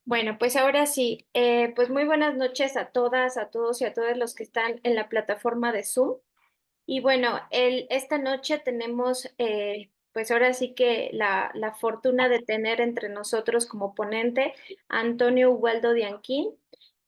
Bueno, pues ahora sí, pues muy buenas noches a todas, a todos y a todos los que están en la plataforma de Zoom. Y bueno, esta noche tenemos, pues ahora sí que la fortuna de tener entre nosotros como ponente a Antonio Ubaldo Dianquín,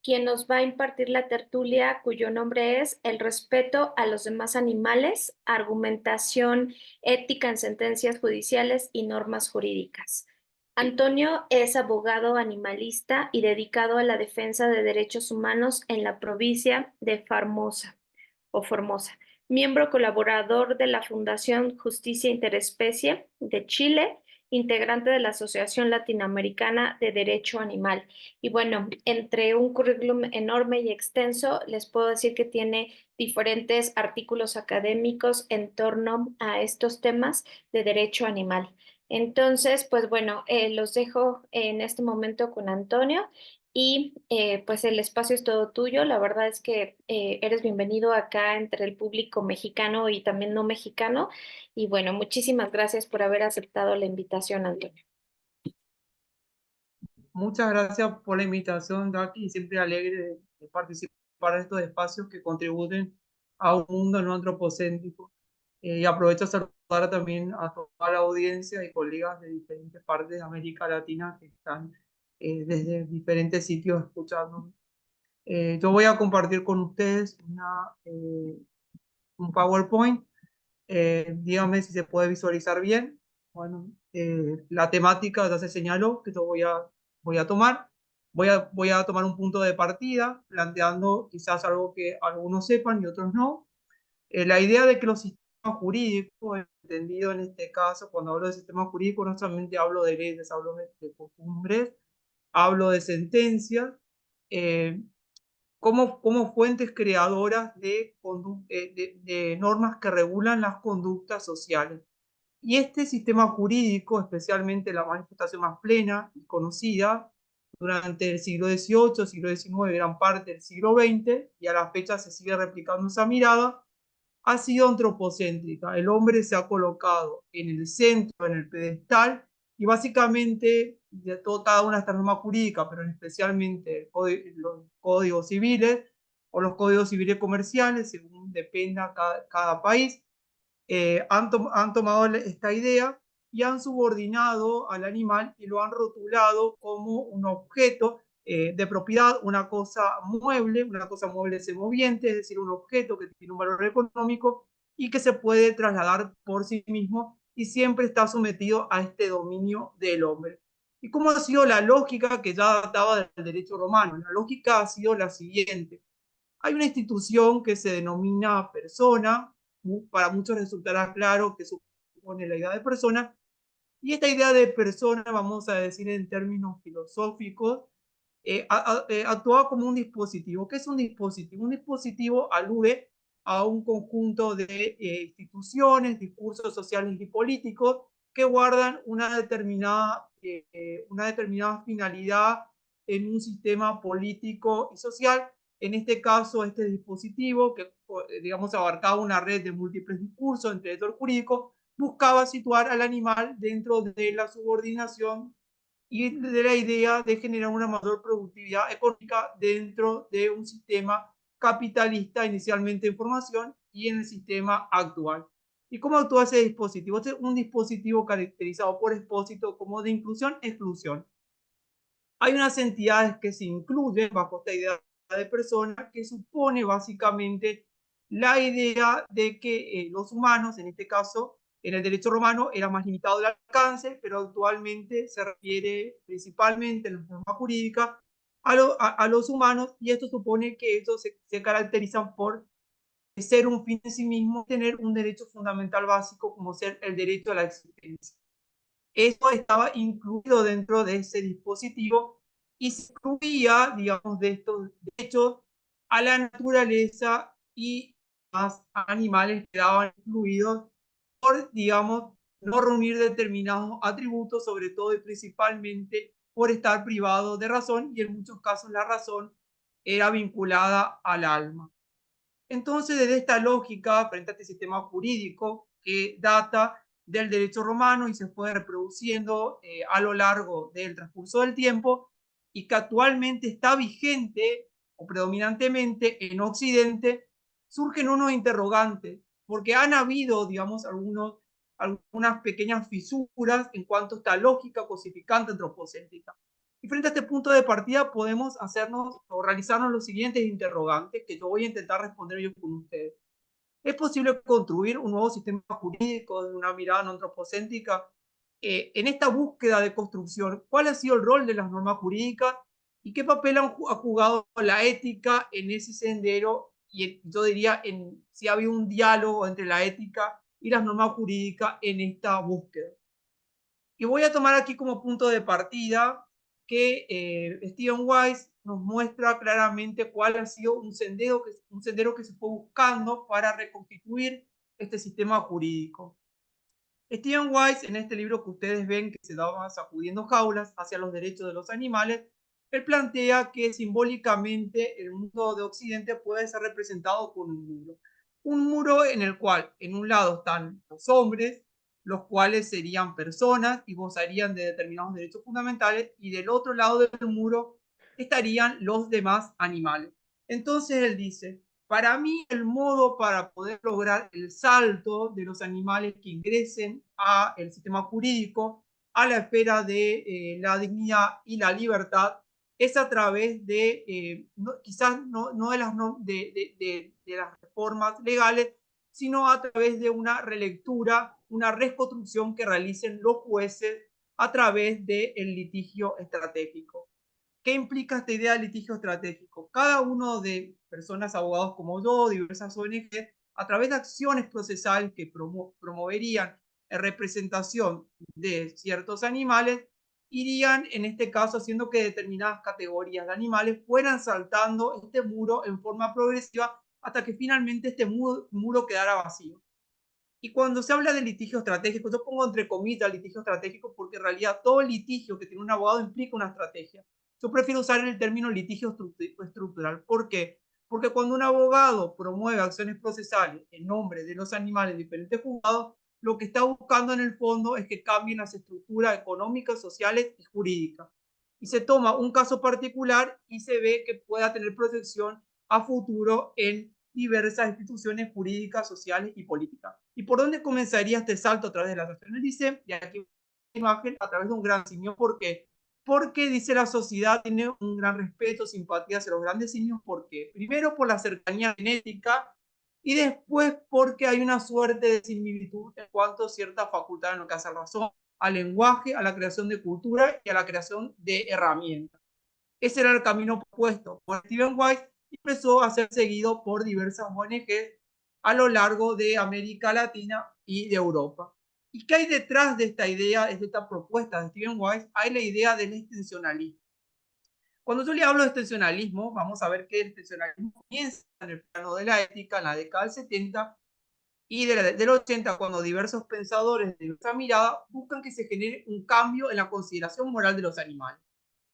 quien nos va a impartir la tertulia cuyo nombre es El respeto a los demás animales, argumentación ética en sentencias judiciales y normas jurídicas. Antonio es abogado animalista y dedicado a la defensa de derechos humanos en la provincia de Formosa, miembro colaborador de la Fundación Justicia Interespecie de Chile, integrante de la Asociación Latinoamericana de Derecho Animal. Y bueno, entre un currículum enorme y extenso, les puedo decir que tiene diferentes artículos académicos en torno a estos temas de derecho animal. Entonces, pues bueno, los dejo en este momento con Antonio y pues el espacio es todo tuyo. La verdad es que eres bienvenido acá entre el público mexicano y también no mexicano. Y bueno, muchísimas gracias por haber aceptado la invitación, Antonio. Muchas gracias por la invitación, Jackie, y siempre alegre de participar en estos espacios que contribuyen a un mundo no antropocéntrico. Y aprovecho a saludar también a toda la audiencia y colegas de diferentes partes de América Latina que están desde diferentes sitios escuchando. Yo voy a compartir con ustedes un PowerPoint. Díganme si se puede visualizar bien. Bueno, la temática ya se señaló que yo voy a tomar. Voy a tomar un punto de partida, planteando quizás algo que algunos sepan y otros no. La idea de que los sistemas jurídicos, entendido en este caso, cuando hablo de sistemas jurídicos, no solamente hablo de leyes, hablo de costumbres, hablo de sentencias, eh, como fuentes creadoras de normas que regulan las conductas sociales. Y este sistema jurídico, especialmente la manifestación más plena y conocida durante el siglo XVIII, siglo XIX, gran parte del siglo XX, y a la fecha se sigue replicando esa mirada, ha sido antropocéntrica. El hombre se ha colocado en el centro, en el pedestal, y básicamente de cada una de estas normas jurídicas, pero especialmente los códigos civiles o los códigos civiles comerciales, según dependa cada país, han tomado esta idea y han subordinado al animal y lo han rotulado como un objeto de propiedad, una cosa mueble semoviente, es decir, un objeto que tiene un valor económico y que se puede trasladar por sí mismo y siempre está sometido a este dominio del hombre. ¿Y cómo ha sido la lógica que ya databa del derecho romano? La lógica ha sido la siguiente. Hay una institución que se denomina persona, para muchos resultará claro que supone la idea de persona, y esta idea de persona, vamos a decir en términos filosóficos, actuaba como un dispositivo. ¿Qué es un dispositivo? Un dispositivo alude a un conjunto de instituciones, discursos sociales y políticos que guardan una determinada finalidad en un sistema político y social. En este caso, este dispositivo, que digamos abarcaba una red de múltiples discursos entre ellos el jurídico, buscaba situar al animal dentro de la subordinación y de la idea de generar una mayor productividad económica dentro de un sistema capitalista inicialmente en formación y en el sistema actual. ¿Y cómo actúa ese dispositivo? Este es un dispositivo caracterizado por expósito como de inclusión-exclusión. Hay unas entidades que se incluyen bajo esta idea de persona que supone básicamente la idea de que los humanos, en este caso, en el derecho romano era más limitado el alcance, pero actualmente se refiere principalmente en la norma jurídica a los humanos, y esto supone que ellos se caracterizan por ser un fin en sí mismo, tener un derecho fundamental básico como ser el derecho a la existencia. Eso estaba incluido dentro de ese dispositivo y se incluía, digamos, de estos derechos a la naturaleza y más animales quedaban incluidos por, digamos, no reunir determinados atributos, sobre todo y principalmente por estar privado de razón, y en muchos casos la razón era vinculada al alma. Entonces, desde esta lógica, frente a este sistema jurídico que data del derecho romano y se fue reproduciendo a lo largo del transcurso del tiempo, y que actualmente está vigente o predominantemente en Occidente, surgen unos interrogantes, porque han habido, digamos, algunas pequeñas fisuras en cuanto a esta lógica cosificante antropocéntrica. Y frente a este punto de partida podemos hacernos o realizarnos los siguientes interrogantes que yo voy a intentar responder yo con ustedes. ¿Es posible construir un nuevo sistema jurídico de una mirada no antropocéntrica? En esta búsqueda de construcción, ¿cuál ha sido el rol de las normas jurídicas y qué papel ha jugado la ética en ese sendero? Y yo diría si ha habido un diálogo entre la ética y las normas jurídicas en esta búsqueda. Y voy a tomar aquí como punto de partida que Stephen Wise nos muestra claramente cuál ha sido un sendero que se fue buscando para reconstituir este sistema jurídico. Stephen Wise, en este libro que ustedes ven que se daba Sacudiendo Jaulas hacia los derechos de los animales, él plantea que simbólicamente el mundo de Occidente puede ser representado con un muro en el cual en un lado están los hombres, los cuales serían personas y gozarían de determinados derechos fundamentales, y del otro lado del muro estarían los demás animales. Entonces él dice, para mí el modo para poder lograr el salto de los animales que ingresen al sistema jurídico, a la esfera de la dignidad y la libertad, es a través de, quizás no de las reformas legales, sino a través de una relectura, una reconstrucción que realicen los jueces a través del litigio estratégico. ¿Qué implica esta idea de litigio estratégico? Cada uno de personas, abogados como yo, diversas ONG, a través de acciones procesales que promoverían representación de ciertos animales, irían, en este caso, haciendo que determinadas categorías de animales fueran saltando este muro en forma progresiva hasta que finalmente este muro quedara vacío. Y cuando se habla de litigio estratégico, yo pongo entre comillas litigio estratégico porque en realidad todo litigio que tiene un abogado implica una estrategia. Yo prefiero usar el término litigio estructural. ¿Por qué? Porque cuando un abogado promueve acciones procesales en nombre de los animales de diferentes juzgados, lo que está buscando en el fondo es que cambien las estructuras económicas, sociales y jurídicas. Y se toma un caso particular y se ve que pueda tener protección a futuro en diversas instituciones jurídicas, sociales y políticas. ¿Y por dónde comenzaría este salto a través de las acciones? Dice, y aquí imagen, a través de un gran simio. ¿Por qué? Porque dice la sociedad tiene un gran respeto, simpatía hacia los grandes simios. ¿Por qué? Primero por la cercanía genética y después porque hay una suerte de similitud en cuanto a cierta facultad en lo que hace razón, al lenguaje, a la creación de cultura y a la creación de herramientas. Ese era el camino propuesto por Stephen Wise y empezó a ser seguido por diversas ONG a lo largo de América Latina y de Europa. ¿Y qué hay detrás de esta idea, de esta propuesta de Stephen Wise? Hay la idea del extensionalismo. Cuando yo le hablo de extensionalismo, vamos a ver que el extensionalismo comienza en el plano de la ética en la década del 70 y del 80, cuando diversos pensadores de diversa mirada buscan que se genere un cambio en la consideración moral de los animales.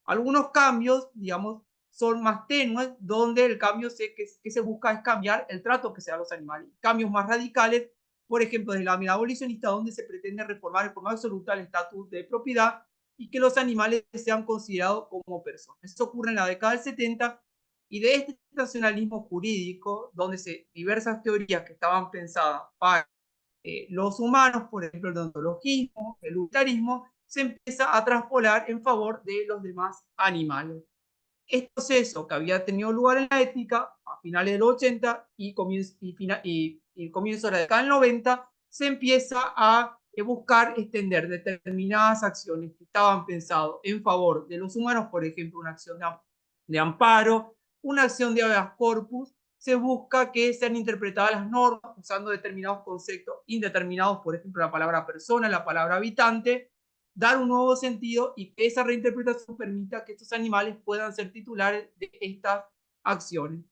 Algunos cambios, digamos, son más tenues, donde el cambio que se busca es cambiar el trato que se da a los animales. Cambios más radicales, por ejemplo, desde la mirada abolicionista, donde se pretende reformar en forma absoluta el estatus de propiedad y que los animales sean considerados como personas. Eso ocurre en la década del 70 y de este nacionalismo jurídico, donde diversas teorías que estaban pensadas para los humanos, por ejemplo, el ontologismo, el utilitarismo, se empieza a traspolar en favor de los demás animales. Este proceso que había tenido lugar en la ética a finales de los 80 y comienzo de la década del 90, se empieza a buscar extender determinadas acciones que estaban pensadas en favor de los humanos, por ejemplo, una acción de amparo, una acción de habeas corpus. Se busca que sean interpretadas las normas usando determinados conceptos indeterminados, por ejemplo, la palabra persona, la palabra habitante, dar un nuevo sentido y que esa reinterpretación permita que estos animales puedan ser titulares de estas acciones.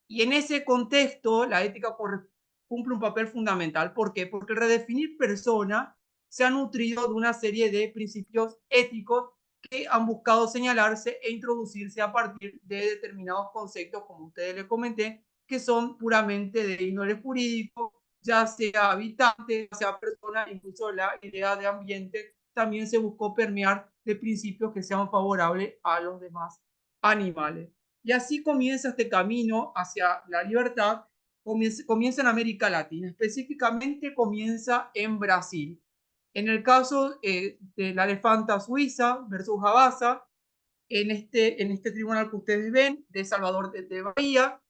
Y en ese contexto, la ética cumple un papel fundamental. ¿Por qué? Porque el redefinir persona se ha nutrido de una serie de principios éticos que han buscado señalarse e introducirse a partir de determinados conceptos, como ustedes les comenté, que son puramente de índole jurídico, ya sea habitante, ya sea persona, incluso la idea de ambiente también se buscó permear de principios que sean favorables a los demás animales. Y así comienza este camino hacia la libertad, comienza en América Latina, específicamente comienza en Brasil. En el caso de la elefanta suiza versus Javasa, en este tribunal que ustedes ven, de Salvador de Bahía,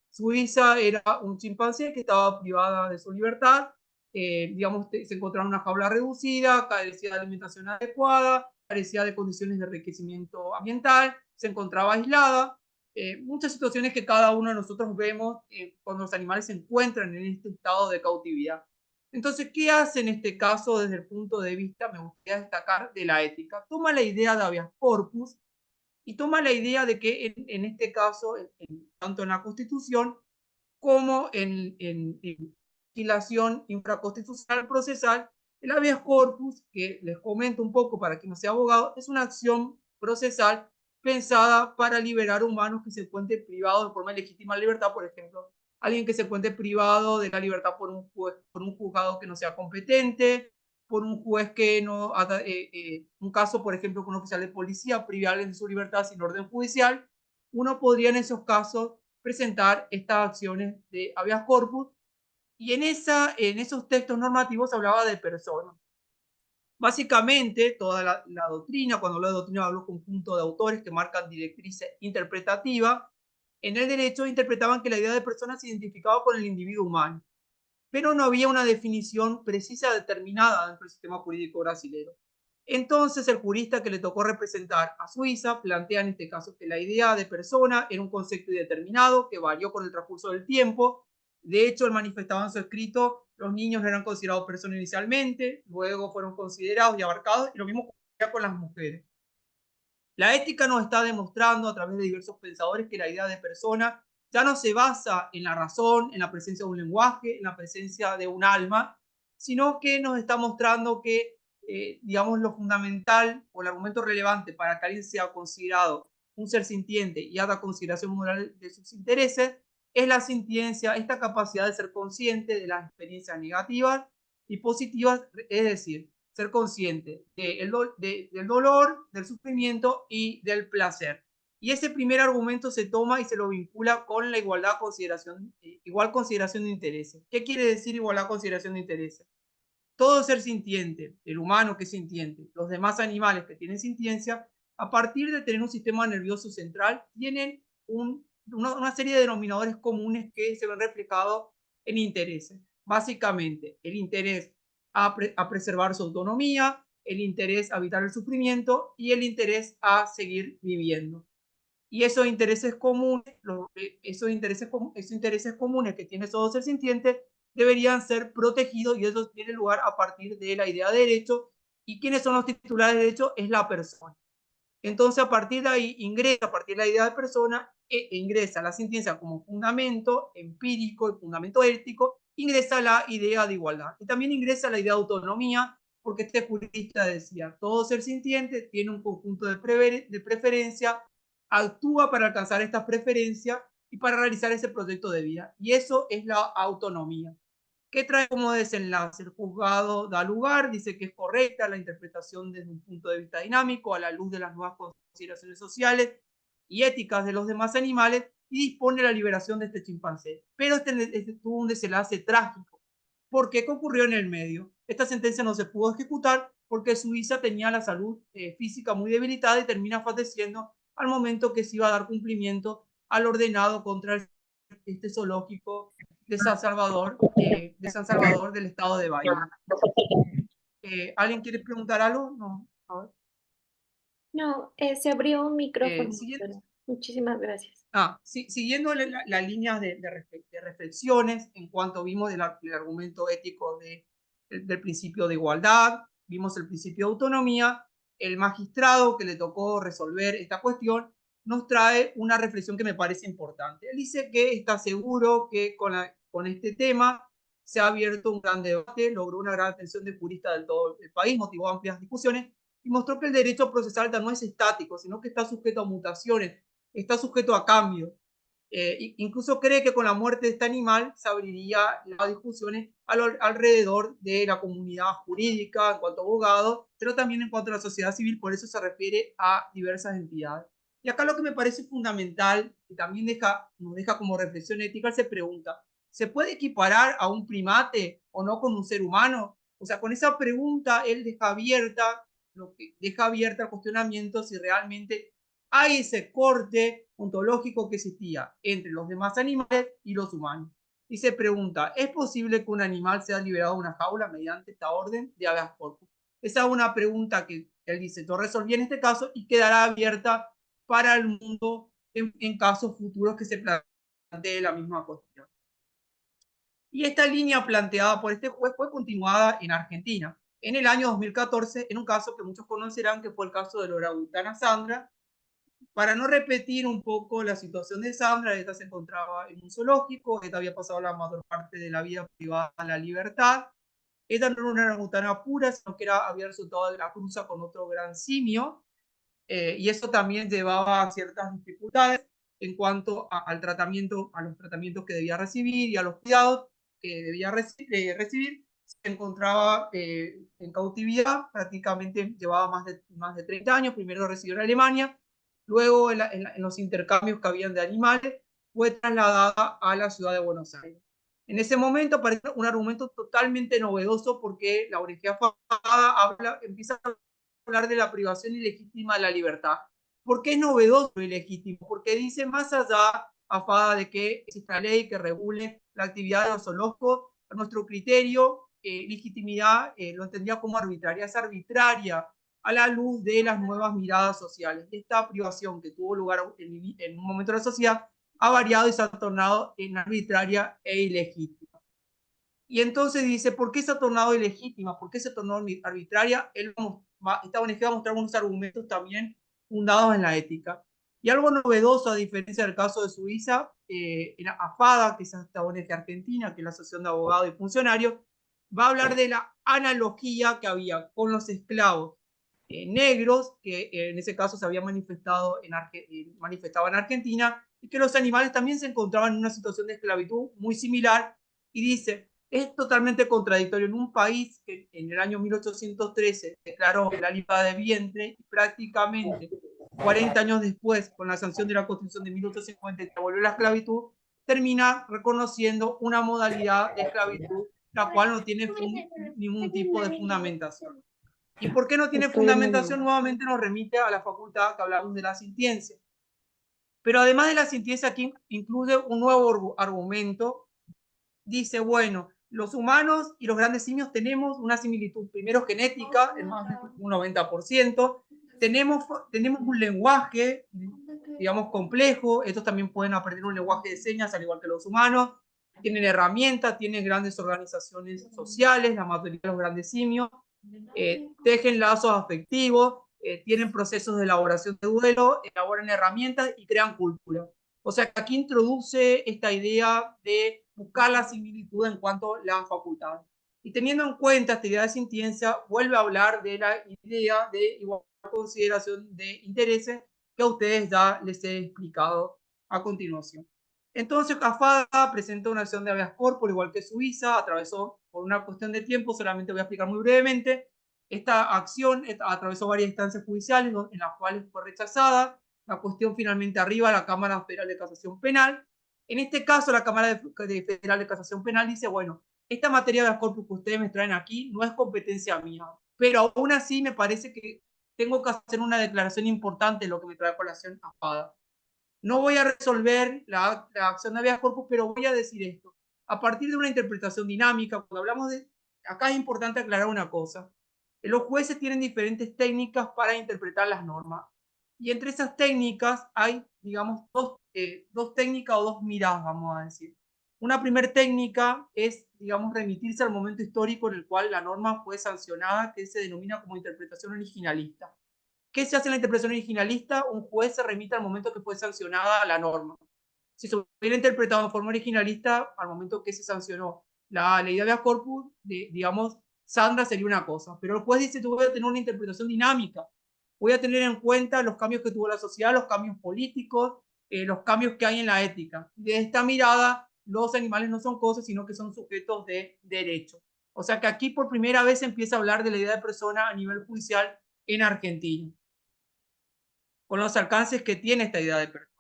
Suiza era un chimpancé que estaba privada de su libertad, digamos, se encontraba en una jaula reducida, carecía de alimentación adecuada, carecía de condiciones de enriquecimiento ambiental, se encontraba aislada, muchas situaciones que cada uno de nosotros vemos cuando los animales se encuentran en este estado de cautividad. Entonces, ¿qué hace en este caso desde el punto de vista, me gustaría destacar, de la ética? Toma la idea de habeas corpus y toma la idea de que en este caso, tanto en la Constitución como en legislación infraconstitucional procesal, el habeas corpus, que les comento un poco para que no sea abogado, es una acción procesal pensada para liberar humanos que se encuentren privados de forma legítima de libertad, por ejemplo, alguien que se encuentre privado de la libertad por un juzgado que no sea competente, por un juez que no, un caso, por ejemplo, con un oficial de policía, privarles de su libertad sin orden judicial, uno podría en esos casos presentar estas acciones de habeas corpus y en esos textos normativos hablaba de personas. Básicamente, toda la doctrina, cuando hablo de doctrina, hablo de un conjunto de autores que marcan directrices interpretativas. En el derecho interpretaban que la idea de persona se identificaba con el individuo humano, pero no había una definición precisa determinada dentro del sistema jurídico brasileño. Entonces, el jurista que le tocó representar a Suiza plantea en este caso que la idea de persona era un concepto indeterminado que varió con el transcurso del tiempo. De hecho, él manifestaba en su escrito, los niños no eran considerados personas inicialmente, luego fueron considerados y abarcados, y lo mismo con las mujeres. La ética nos está demostrando a través de diversos pensadores que la idea de persona ya no se basa en la razón, en la presencia de un lenguaje, en la presencia de un alma, sino que nos está mostrando que, digamos, lo fundamental o el argumento relevante para que alguien sea considerado un ser sintiente y haga consideración moral de sus intereses es la sintiencia, esta capacidad de ser consciente de las experiencias negativas y positivas, es decir, ser consciente del dolor, del sufrimiento y del placer. Y ese primer argumento se toma y se lo vincula con la igual consideración de intereses. ¿Qué quiere decir igualdad consideración de intereses? Todo ser sintiente, el humano que es sintiente, los demás animales que tienen sintiencia, a partir de tener un sistema nervioso central, tienen una serie de denominadores comunes que se ven reflejados en intereses. Básicamente, el interés a preservar su autonomía, el interés a evitar el sufrimiento y el interés a seguir viviendo. Y esos intereses comunes que tiene todo ser sintiente deberían ser protegidos y eso tiene lugar a partir de la idea de derecho. ¿Y quiénes son los titulares de derecho? Es la persona. Entonces, a partir de ahí, a partir de la idea de persona, ingresa la sentencia como fundamento empírico y fundamento ético, ingresa la idea de igualdad. Y también ingresa la idea de autonomía, porque este jurista decía, todo ser sintiente tiene un conjunto de preferencias, actúa para alcanzar estas preferencias y para realizar ese proyecto de vida. Y eso es la autonomía. ¿Qué trae como desenlace? El juzgado da lugar, dice que es correcta la interpretación desde un punto de vista dinámico a la luz de las nuevas consideraciones sociales y éticas de los demás animales y dispone la liberación de este chimpancé. Pero este tuvo un desenlace trágico. ¿Por qué? ¿Qué ocurrió en el medio? Esta sentencia no se pudo ejecutar porque Suiza tenía la salud física muy debilitada y termina falleciendo al momento que se iba a dar cumplimiento al ordenado contra este zoológico de San Salvador del estado de Bahía. ¿Alguien quiere preguntar algo? No. A ver. No, se abrió un micrófono, Siguiendo, pero muchísimas gracias. siguiendo las líneas de reflexiones en cuanto vimos el argumento ético del principio de igualdad, vimos el principio de autonomía, el magistrado que le tocó resolver esta cuestión nos trae una reflexión que me parece importante. Él dice que está seguro que con este tema se ha abierto un gran debate, logró una gran atención de juristas de todo el país, motivó amplias discusiones y mostró que el derecho procesal no es estático, sino que está sujeto a mutaciones, está sujeto a cambio. Incluso cree que con la muerte de este animal se abriría las discusiones alrededor de la comunidad jurídica en cuanto a abogados, pero también en cuanto a la sociedad civil, por eso se refiere a diversas entidades. Y acá lo que me parece fundamental, que también nos deja como reflexión ética, se pregunta, ¿se puede equiparar a un primate o no con un ser humano? O sea, con esa pregunta él deja abierta el cuestionamiento si realmente hay ese corte ontológico que existía entre los demás animales y los humanos. Y se pregunta, ¿es posible que un animal sea liberado de una jaula mediante esta orden de habeas corpus? Esa es una pregunta que él dice, yo resolví en este caso y quedará abierta para el mundo en casos futuros que se plantee la misma cuestión. Y esta línea planteada por este juez fue continuada en Argentina en el año 2014, en un caso que muchos conocerán, que fue el caso de la orangutana Sandra. Para no repetir un poco la situación de Sandra, esta se encontraba en un zoológico, esta había pasado la mayor parte de la vida privada a la libertad. Esta no era una orangutana pura, sino que había resultado de la cruza con otro gran simio, y eso también llevaba a ciertas dificultades en cuanto al tratamiento, a los tratamientos que debía recibir y a los cuidados que debía recibir. Se encontraba en cautividad, prácticamente llevaba más de 30 años, primero residió en Alemania, luego en los intercambios que habían de animales, fue trasladada a la ciudad de Buenos Aires. En ese momento aparece un argumento totalmente novedoso porque la ONG empieza a hablar de la privación ilegítima de la libertad. ¿Por qué es novedoso y ilegítimo? Porque dice, más allá, Afada, de que exista ley que regule la actividad de los zoológicos, a nuestro criterio, legitimidad lo entendía como arbitraria. Es arbitraria a la luz de las nuevas miradas sociales. Esta privación que tuvo lugar en un momento de la sociedad ha variado y se ha tornado en arbitraria e ilegítima. Y entonces dice, ¿por qué se ha tornado ilegítima? ¿Por qué se tornó arbitraria? Esta ONG va a mostrar unos argumentos también fundados en la ética. Y algo novedoso, a diferencia del caso de Suiza, en AFADA, que es esta ONG argentina, que es la Asociación de Abogados y Funcionarios, va a hablar de la analogía que había con los esclavos negros, que en ese caso se había manifestado en Argentina, y que los animales también se encontraban en una situación de esclavitud muy similar, y dice, es totalmente contradictorio en un país que en el año 1813 declaró la libertad de vientre y prácticamente 40 años después, con la sanción de la Constitución de 1850, que abolió la esclavitud, termina reconociendo una modalidad de esclavitud la cual no tiene ningún tipo de fundamentación. ¿Y por qué no tiene fundamentación? Nuevamente nos remite a la facultad que hablamos de la sintiencia. Pero además de la sintiencia, aquí incluye un nuevo argumento. Dice, bueno, los humanos y los grandes simios tenemos una similitud, primero genética, en más de un 90%, tenemos un lenguaje, digamos, complejo, estos también pueden aprender un lenguaje de señas, al igual que los humanos, tienen herramientas, tienen grandes organizaciones sociales, la mayoría de los grandes simios, tejen lazos afectivos, tienen procesos de elaboración de duelo, elaboran herramientas y crean cultura. O sea, que aquí introduce esta idea de buscar la similitud en cuanto a las facultades. Y teniendo en cuenta esta idea de sintiencia, vuelve a hablar de la idea de igual consideración de intereses que a ustedes ya les he explicado a continuación. Entonces, CAFADA presenta una acción de habeas corpus, igual que Suiza, atravesó por una cuestión de tiempo, solamente voy a explicar muy brevemente. Esta acción atravesó varias instancias judiciales en las cuales fue rechazada. La cuestión finalmente arriba a la Cámara Federal de Casación Penal. En este caso, la Cámara Federal de Casación Penal dice, bueno, esta materia de habeas corpus que ustedes me traen aquí no es competencia mía, pero aún así me parece que tengo que hacer una declaración importante en lo que me trae a colación AFADA. No voy a resolver la acción de habeas corpus, pero voy a decir esto. A partir de una interpretación dinámica, cuando hablamos de... Acá es importante aclarar una cosa. Los jueces tienen diferentes técnicas para interpretar las normas. Y entre esas técnicas hay, digamos, dos técnicas o dos miradas, vamos a decir. Una primera técnica es, digamos, remitirse al momento histórico en el cual la norma fue sancionada, que se denomina como interpretación originalista. ¿Qué se hace en la interpretación originalista? Un juez se remite al momento que fue sancionada la norma. Si se hubiera interpretado de forma originalista, al momento que se sancionó la ley de habeas corpus, digamos, Sandra sería una cosa. Pero el juez dice, tú voy a tener una interpretación dinámica. Voy a tener en cuenta los cambios que tuvo la sociedad, los cambios políticos, los cambios que hay en la ética. De esta mirada, los animales no son cosas, sino que son sujetos de derecho. O sea que aquí por primera vez se empieza a hablar de la idea de persona a nivel judicial en Argentina, con los alcances que tiene esta idea de persona.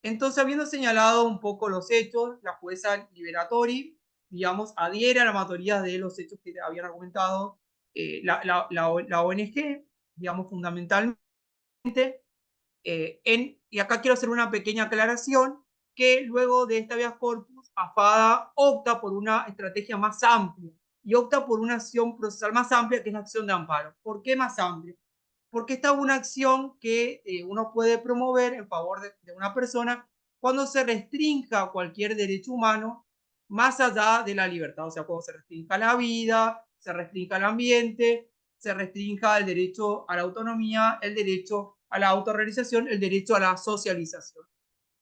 Entonces, habiendo señalado un poco los hechos, la jueza Liberatori, digamos, adhiere a la mayoría de los hechos que habían argumentado la ONG, digamos, fundamentalmente. Y acá quiero hacer una pequeña aclaración, que luego de este habeas corpus, AFADA opta por una estrategia más amplia y opta por una acción procesal más amplia, que es la acción de amparo. ¿Por qué más amplia? Porque esta es una acción que uno puede promover en favor de una persona cuando se restrinja cualquier derecho humano más allá de la libertad, o sea, cuando se restrinja la vida, se restrinja el ambiente, se restrinja el derecho a la autonomía, el derecho a la autorrealización, el derecho a la socialización.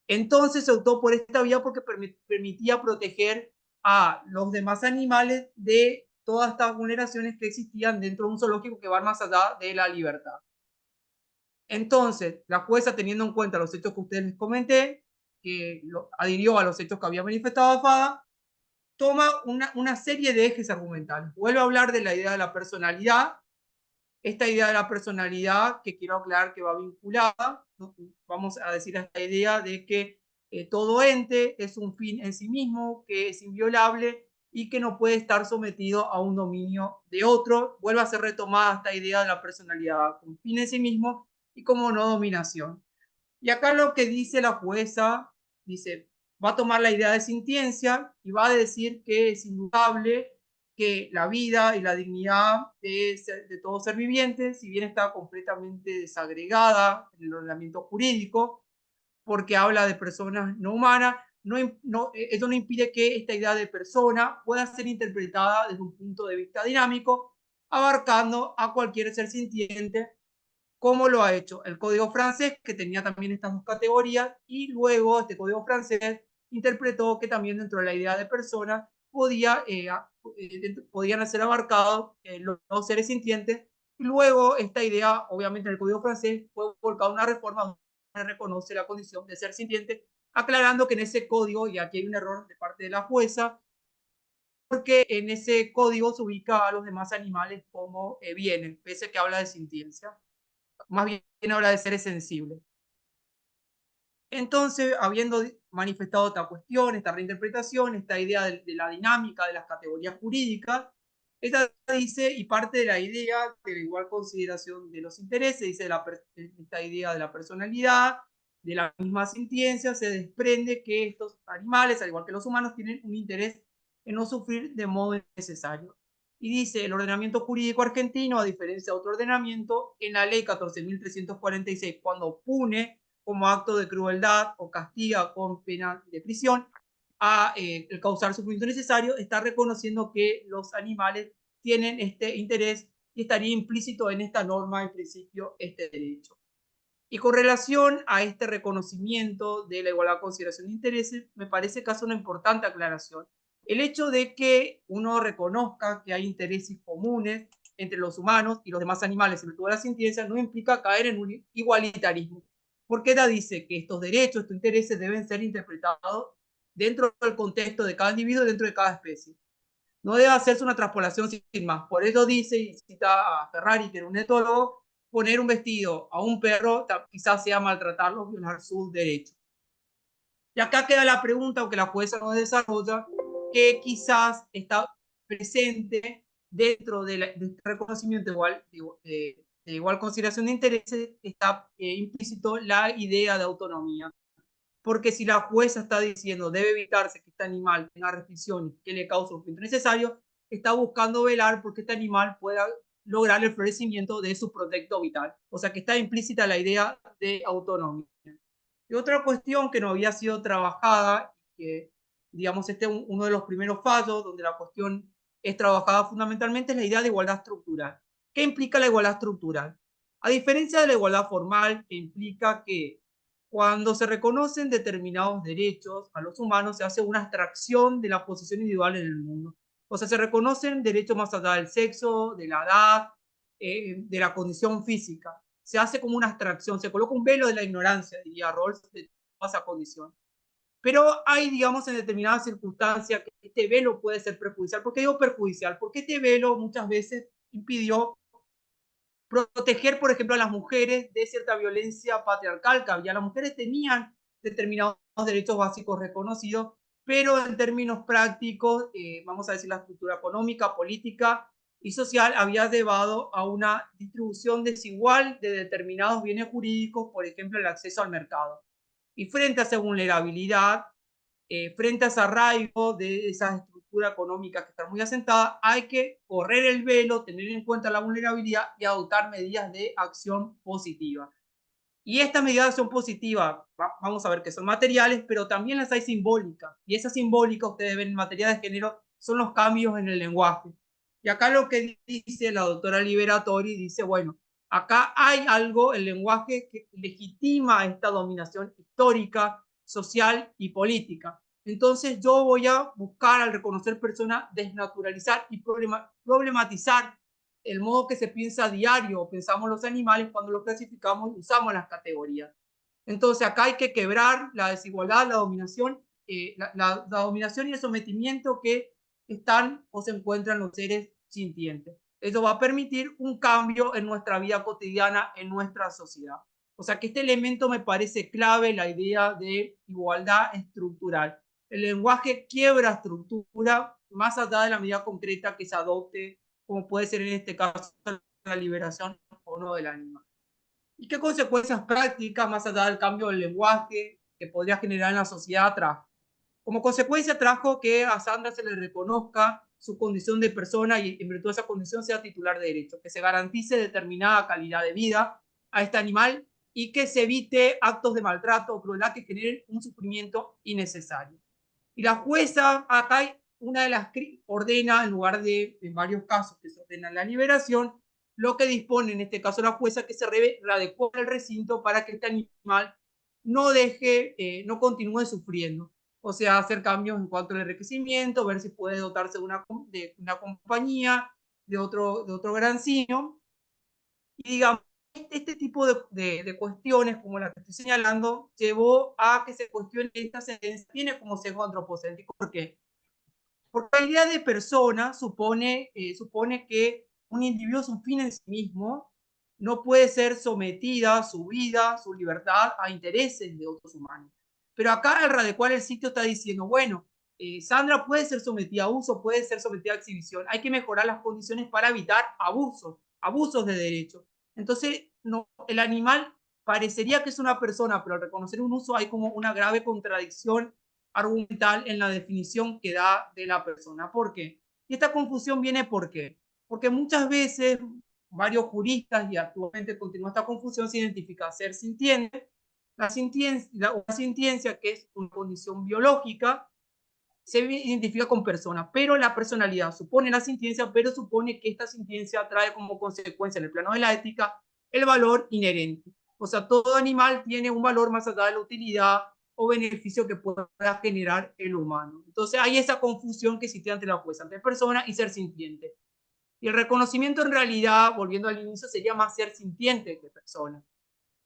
Entonces se optó por esta vía porque permitía proteger a los demás animales de todas estas vulneraciones que existían dentro de un zoológico que van más allá de la libertad. Entonces, la jueza, teniendo en cuenta los hechos que ustedes les comenté, que adhirió a los hechos que había manifestado AFADA, toma una serie de ejes argumentales. Vuelve a hablar de la idea de la personalidad, esta idea de la personalidad que quiero aclarar que va vinculada, vamos a decir, esta idea de que todo ente es un fin en sí mismo, que es inviolable y que no puede estar sometido a un dominio de otro. Vuelve a ser retomada esta idea de la personalidad como fin en sí mismo y como no dominación. Y acá lo que dice la jueza, dice, va a tomar la idea de sintiencia y va a decir que es indudable que la vida y la dignidad de todo ser viviente, si bien está completamente desagregada en el ordenamiento jurídico, porque habla de personas no humanas, eso no impide que esta idea de persona pueda ser interpretada desde un punto de vista dinámico, abarcando a cualquier ser sintiente, como lo ha hecho el código francés, que tenía también estas dos categorías, y luego este código francés interpretó que también dentro de la idea de persona podían ser abarcados los seres sintientes. Y luego esta idea, obviamente en el código francés, fue volcada una reforma donde reconoce la condición de ser sintiente, aclarando que en ese código, y aquí hay un error de parte de la jueza, porque en ese código se ubica a los demás animales como bienes, pese a que habla de sintiencia, más bien habla de seres sensibles. Entonces, habiendo manifestado esta cuestión, esta reinterpretación, esta idea de la dinámica de las categorías jurídicas, esta dice, y parte de la idea de la igual consideración de los intereses, dice esta idea de la personalidad, de la misma sintiencia, se desprende que estos animales, al igual que los humanos, tienen un interés en no sufrir de modo necesario. Y dice, el ordenamiento jurídico argentino, a diferencia de otro ordenamiento, en la ley 14.346, cuando pune como acto de crueldad o castiga con pena de prisión a el causar sufrimiento necesario, está reconociendo que los animales tienen este interés y estaría implícito en esta norma, en principio, este derecho. Y con relación a este reconocimiento de la igualdad de consideración de intereses, me parece que hace una importante aclaración. El hecho de que uno reconozca que hay intereses comunes entre los humanos y los demás animales, sobre todo la sintiencia, no implica caer en un igualitarismo. Porque ella dice que estos derechos, estos intereses deben ser interpretados dentro del contexto de cada individuo y dentro de cada especie. No debe hacerse una transpolación sin más. Por eso dice, y cita a Ferrari, que era un etólogo, poner un vestido a un perro quizás sea maltratarlo, violar sus derechos. Y acá queda la pregunta, aunque la jueza no desarrolla, que quizás está presente dentro de este reconocimiento de igual consideración de intereses, está implícito la idea de autonomía. Porque si la jueza está diciendo debe evitarse que este animal tenga restricciones que le causen sufrimiento necesario, está buscando velar porque este animal pueda lograr el florecimiento de su proyecto vital. O sea que está implícita la idea de autonomía. Y otra cuestión que no había sido trabajada, que digamos este es uno de los primeros fallos donde la cuestión es trabajada fundamentalmente, es la idea de igualdad estructural. ¿Qué implica la igualdad estructural? A diferencia de la igualdad formal, que implica que cuando se reconocen determinados derechos a los humanos, se hace una abstracción de la posición individual en el mundo. O sea, se reconocen derechos más allá del sexo, de la edad, de la condición física. Se hace como una abstracción, se coloca un velo de la ignorancia, diría Rawls, de esa condición. Pero hay, digamos, en determinadas circunstancias que este velo puede ser perjudicial. ¿Por qué digo perjudicial? Porque este velo muchas veces impidió proteger, por ejemplo, a las mujeres de cierta violencia patriarcal que había. Las mujeres tenían determinados derechos básicos reconocidos, pero en términos prácticos, vamos a decir, la estructura económica, política y social había llevado a una distribución desigual de determinados bienes jurídicos, por ejemplo, el acceso al mercado. Y frente a esa vulnerabilidad, frente a ese arraigo de esa estructura económica que está muy asentada, hay que correr el velo, tener en cuenta la vulnerabilidad y adoptar medidas de acción positiva. Y estas medidas de acción positiva, vamos a ver que son materiales, pero también las hay simbólicas. Y esas simbólicas, ustedes ven en materia de género, son los cambios en el lenguaje. Y acá lo que dice la doctora Liberatori, dice, bueno, acá hay algo, el lenguaje que legitima esta dominación histórica, social y política. Entonces yo voy a buscar, al reconocer personas, desnaturalizar y problematizar el modo que se piensa a diario, pensamos los animales cuando los clasificamos y usamos las categorías. Entonces acá hay que quebrar la desigualdad, la dominación, la dominación y el sometimiento que están o se encuentran los seres sintientes. Eso va a permitir un cambio en nuestra vida cotidiana, en nuestra sociedad. O sea que este elemento me parece clave, la idea de igualdad estructural. El lenguaje quiebra estructura más allá de la medida concreta que se adopte, como puede ser en este caso la liberación o no del animal. ¿Y qué consecuencias prácticas, más allá del cambio del lenguaje, que podría generar en la sociedad trajo? Como consecuencia trajo que a Sandra se le reconozca su condición de persona y en virtud de esa condición sea titular de derechos, que se garantice determinada calidad de vida a este animal y que se evite actos de maltrato o crueldad que generen un sufrimiento innecesario. Y la jueza acá hay una de las ordena, en lugar de en varios casos que se ordena la liberación, lo que dispone en este caso la jueza que se readecue el recinto para que este animal no deje, no continúe sufriendo. O sea, hacer cambios en cuanto al enriquecimiento, ver si puede dotarse de una compañía, de otro gran signo. Y digamos, este tipo de cuestiones, como la que estoy señalando, llevó a que se cuestione esta sentencia, tiene como sesgo antropocéntrico. ¿Por qué? Porque la idea de persona supone que un individuo es un fin en sí mismo, no puede ser sometida su vida, su libertad a intereses de otros humanos. Pero acá el radical el sitio está diciendo, bueno, Sandra puede ser sometida a uso, puede ser sometida a exhibición, hay que mejorar las condiciones para evitar abusos de derechos. Entonces, no, el animal parecería que es una persona, pero al reconocer un uso hay como una grave contradicción argumental en la definición que da de la persona. ¿Por qué? Y esta confusión viene ¿por qué? Porque muchas veces varios juristas, y actualmente continúa esta confusión, se identifica ser sintiente, la sintiencia, que es una condición biológica, se identifica con persona, pero la personalidad supone la sintiencia, pero supone que esta sintiencia trae como consecuencia en el plano de la ética el valor inherente. O sea, todo animal tiene un valor más allá de la utilidad o beneficio que pueda generar el humano. Entonces hay esa confusión que existe ante la jueza, entre persona y ser sintiente. Y el reconocimiento en realidad, volviendo al inicio, sería más ser sintiente que persona.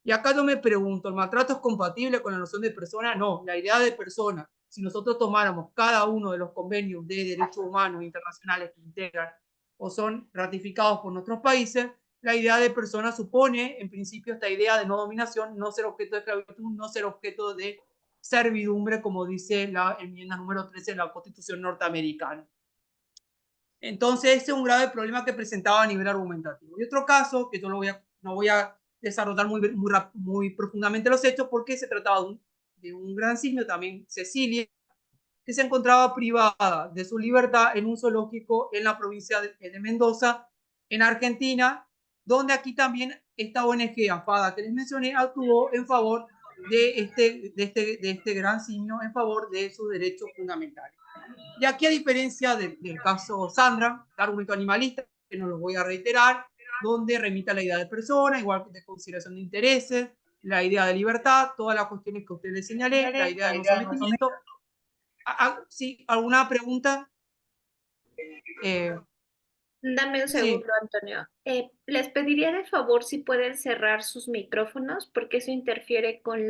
Y acá yo me pregunto, ¿el maltrato es compatible con la noción de persona? No, la idea de persona, si nosotros tomáramos cada uno de los convenios de derechos humanos internacionales que integran o son ratificados por nuestros países, la idea de persona supone, en principio, esta idea de no dominación, no ser objeto de esclavitud, no ser objeto de servidumbre, como dice la enmienda número 13 de la Constitución norteamericana. Entonces, ese es un grave problema que presentaba a nivel argumentativo. Y otro caso, que yo no voy a desarrollar muy profundamente los hechos, porque se trataba de un gran simio, también Cecilia, que se encontraba privada de su libertad en un zoológico en la provincia de Mendoza, en Argentina, donde aquí también esta ONG AFADA que les mencioné actuó en favor de este gran simio, en favor de sus derechos fundamentales. Y aquí, a diferencia del caso Sandra, el argumento animalista, que no lo voy a reiterar, donde remite a la idea de persona, igual que de consideración de intereses, la idea de libertad, todas las cuestiones que ustedes les señalé, la idea de no sometimiento. ¿Sí? ¿Alguna pregunta? Dame un segundo, Sí. Antonio. Les pediría de favor si pueden cerrar sus micrófonos porque eso interfiere con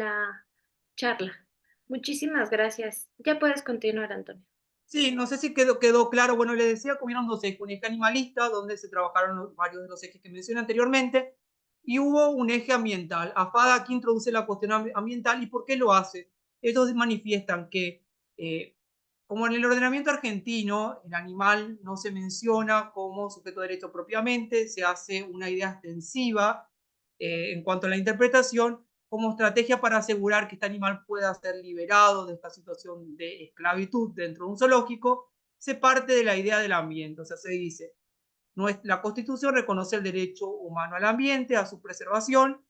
charla. Muchísimas gracias. Ya puedes continuar, Antonio. Sí, no sé si quedó claro. Bueno, le decía que hubieron dos ejes, un eje animalista, donde se trabajaron varios de los ejes que mencioné anteriormente, y hubo un eje ambiental. AFADA aquí introduce la cuestión ambiental. ¿Y por qué lo hace? Ellos manifiestan que, como en el ordenamiento argentino, el animal no se menciona como sujeto de derecho propiamente, se hace una idea extensiva en cuanto a la interpretación, como estrategia para asegurar que este animal pueda ser liberado de esta situación de esclavitud dentro de un zoológico, se parte de la idea del ambiente. O sea, se dice, la Constitución reconoce el derecho humano al ambiente, a su preservación,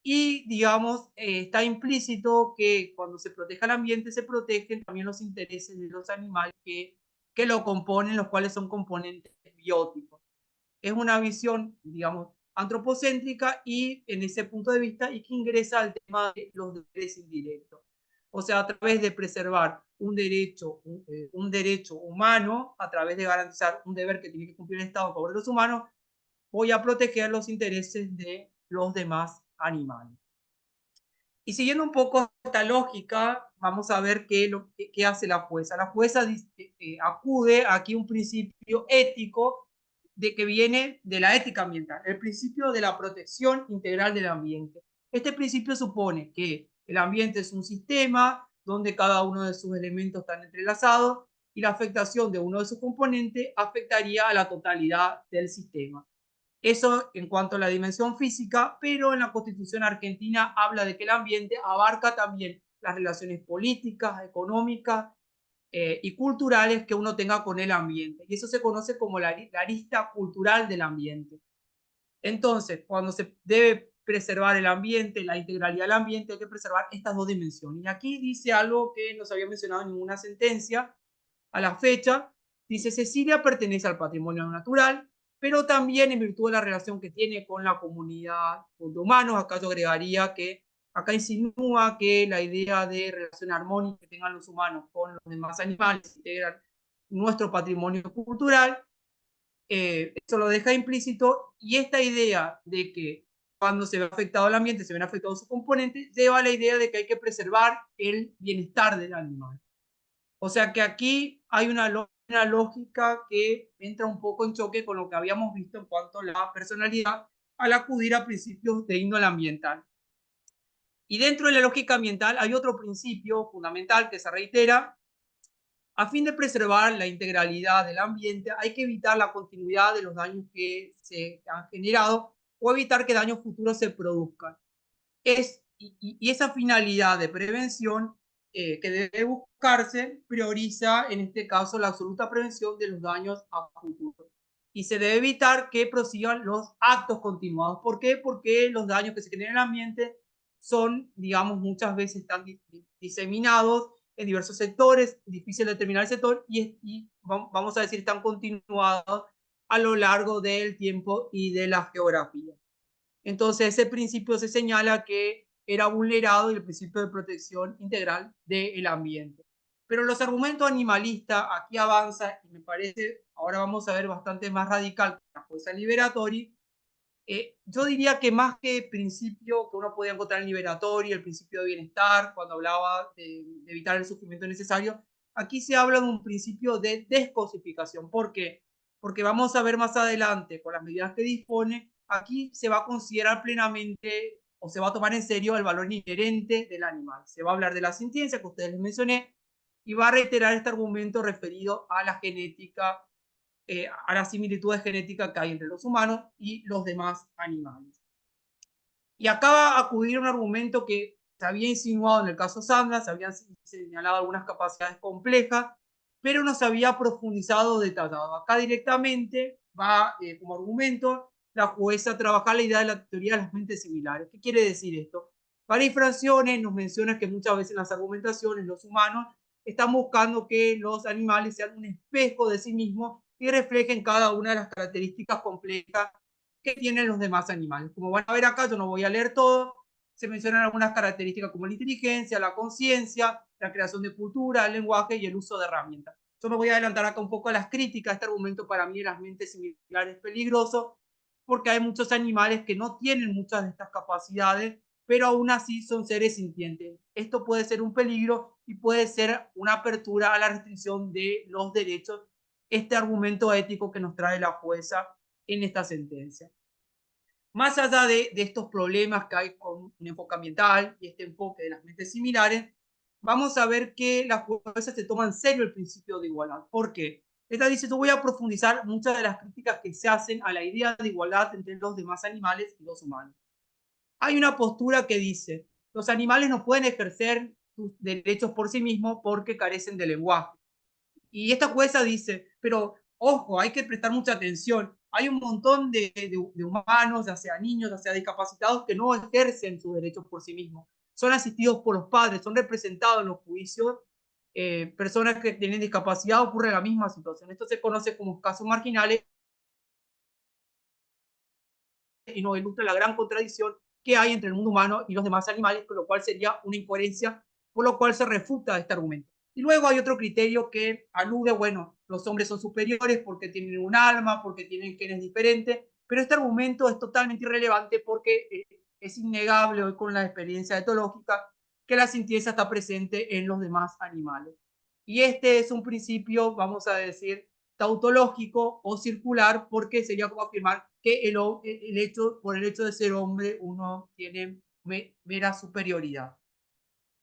y, digamos, está implícito que cuando se proteja el ambiente, se protegen también los intereses de los animales que lo componen, los cuales son componentes bióticos. Es una visión, digamos, antropocéntrica y en ese punto de vista y que ingresa al tema de los deberes indirectos. O sea, a través de preservar un derecho humano, a través de garantizar un deber que tiene que cumplir el Estado a favor de los humanos, voy a proteger los intereses de los demás animales. Y siguiendo un poco esta lógica, vamos a ver qué hace la jueza. La jueza acude aquí a un principio ético de que viene de la ética ambiental, el principio de la protección integral del ambiente. Este principio supone que el ambiente es un sistema donde cada uno de sus elementos están entrelazados y la afectación de uno de sus componentes afectaría a la totalidad del sistema. Eso en cuanto a la dimensión física, pero en la Constitución argentina habla de que el ambiente abarca también las relaciones políticas, económicas y culturales que uno tenga con el ambiente. Y eso se conoce como la arista cultural del ambiente. Entonces, cuando se debe preservar el ambiente, la integralidad del ambiente, hay que preservar estas dos dimensiones. Y aquí dice algo que no se había mencionado en ninguna sentencia a la fecha. Dice, Cecilia pertenece al patrimonio natural, pero también en virtud de la relación que tiene con la comunidad de humanos. Acá yo agregaría que acá insinúa que la idea de relación armónica que tengan los humanos con los demás animales integran nuestro patrimonio cultural. Eso lo deja implícito, y esta idea de que cuando se ve afectado el ambiente, se ven afectados sus componentes, lleva a la idea de que hay que preservar el bienestar del animal. O sea que aquí hay una lógica que entra un poco en choque con lo que habíamos visto en cuanto a la personalidad al acudir a principios de índole ambiental. Y dentro de la lógica ambiental hay otro principio fundamental que se reitera. A fin de preservar la integralidad del ambiente, hay que evitar la continuidad de los daños que se han generado o evitar que daños futuros se produzcan. Y esa finalidad de prevención que debe buscarse prioriza, en este caso, la absoluta prevención de los daños a futuro. Y se debe evitar que prosigan los actos continuados. ¿Por qué? Porque los daños que se generan en el ambiente son, digamos, muchas veces están diseminados en diversos sectores, difícil determinar el sector, y vamos a decir, están continuados a lo largo del tiempo y de la geografía. Entonces, ese principio se señala que era vulnerado, y el principio de protección integral del ambiente. Pero los argumentos animalistas aquí avanzan, y me parece, ahora vamos a ver, bastante más radical que la jueza Liberatori. Yo diría que más que principio que uno podía encontrar en Liberatori, el principio de bienestar, cuando hablaba de evitar el sufrimiento necesario, aquí se habla de un principio de descosificación. ¿Por qué? Porque vamos a ver más adelante, con las medidas que dispone, aquí se va a considerar plenamente o se va a tomar en serio el valor inherente del animal. Se va a hablar de la sintiencia que ustedes les mencioné y va a reiterar este argumento referido a la genética, a las similitudes genéticas que hay entre los humanos y los demás animales. Y acá va a acudir un argumento que se había insinuado en el caso Sandra, se habían señalado algunas capacidades complejas, pero no se había profundizado o detallado. Acá directamente va como argumento la jueza a trabajar la idea de la teoría de las mentes similares. ¿Qué quiere decir esto? Para Francione nos menciona que muchas veces en las argumentaciones los humanos están buscando que los animales sean un espejo de sí mismos y reflejen cada una de las características complejas que tienen los demás animales. Como van a ver acá, yo no voy a leer todo, se mencionan algunas características como la inteligencia, la conciencia, la creación de cultura, el lenguaje y el uso de herramientas. Yo me voy a adelantar acá un poco a las críticas. Este argumento para mí de las mentes similares es peligroso porque hay muchos animales que no tienen muchas de estas capacidades, pero aún así son seres sintientes. Esto puede ser un peligro y puede ser una apertura a la restricción de los derechos, este argumento ético que nos trae la jueza en esta sentencia. Más allá de estos problemas que hay con un enfoque ambiental y este enfoque de las mentes similares, vamos a ver que las juezas se toman en serio el principio de igualdad. ¿Por qué? Esta dice, yo voy a profundizar muchas de las críticas que se hacen a la idea de igualdad entre los demás animales y los humanos. Hay una postura que dice, los animales no pueden ejercer sus derechos por sí mismos porque carecen de lenguaje. Y esta jueza dice, pero ojo, hay que prestar mucha atención. Hay un montón de humanos, ya sea niños, ya sea discapacitados, que no ejercen sus derechos por sí mismos. Son asistidos por los padres, son representados en los juicios. Personas que tienen discapacidad ocurre la misma situación. Esto se conoce como casos marginales y nos ilustra la gran contradicción que hay entre el mundo humano y los demás animales, con lo cual sería una incoherencia, por lo cual se refuta este argumento. Y luego hay otro criterio que alude, bueno, los hombres son superiores porque tienen un alma, porque tienen genes diferentes, pero este argumento es totalmente irrelevante porque es innegable hoy con la experiencia etológica que la sintiencia está presente en los demás animales. Y este es un principio, vamos a decir, tautológico o circular, porque sería como afirmar que por el hecho de ser hombre uno tiene mera superioridad.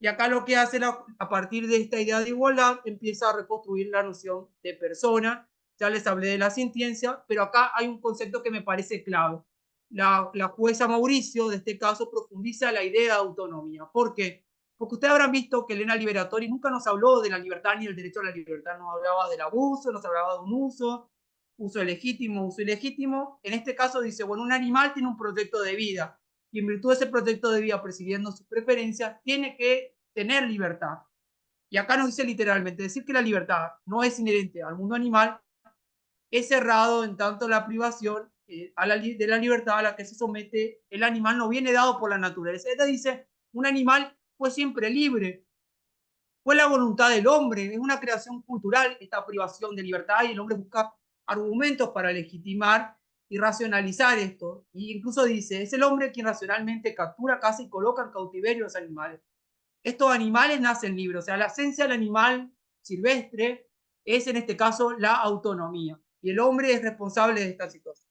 Y acá lo que hace a partir de esta idea de igualdad empieza a reconstruir la noción de persona. Ya les hablé de la sintiencia, pero acá hay un concepto que me parece clave. La jueza Mauricio, de este caso, profundiza la idea de autonomía. ¿Por qué? Porque ustedes habrán visto que Elena Liberatori nunca nos habló de la libertad ni del derecho a la libertad, nos hablaba del abuso, nos hablaba de un uso legítimo, uso ilegítimo. En este caso dice, bueno, un animal tiene un proyecto de vida y en virtud de ese proyecto de vida, persiguiendo sus preferencias, tiene que tener libertad. Y acá nos dice literalmente, decir que la libertad no es inherente al mundo animal es cerrado en tanto la privación de la libertad a la que se somete el animal no viene dado por la naturaleza. Esta dice, un animal fue siempre libre, fue la voluntad del hombre, es una creación cultural esta privación de libertad y el hombre busca argumentos para legitimar y racionalizar esto. Y incluso dice, es el hombre quien racionalmente captura, caza y coloca en cautiverio a los animales. Estos animales nacen libres, o sea, la esencia del animal silvestre es en este caso la autonomía y el hombre es responsable de esta situación.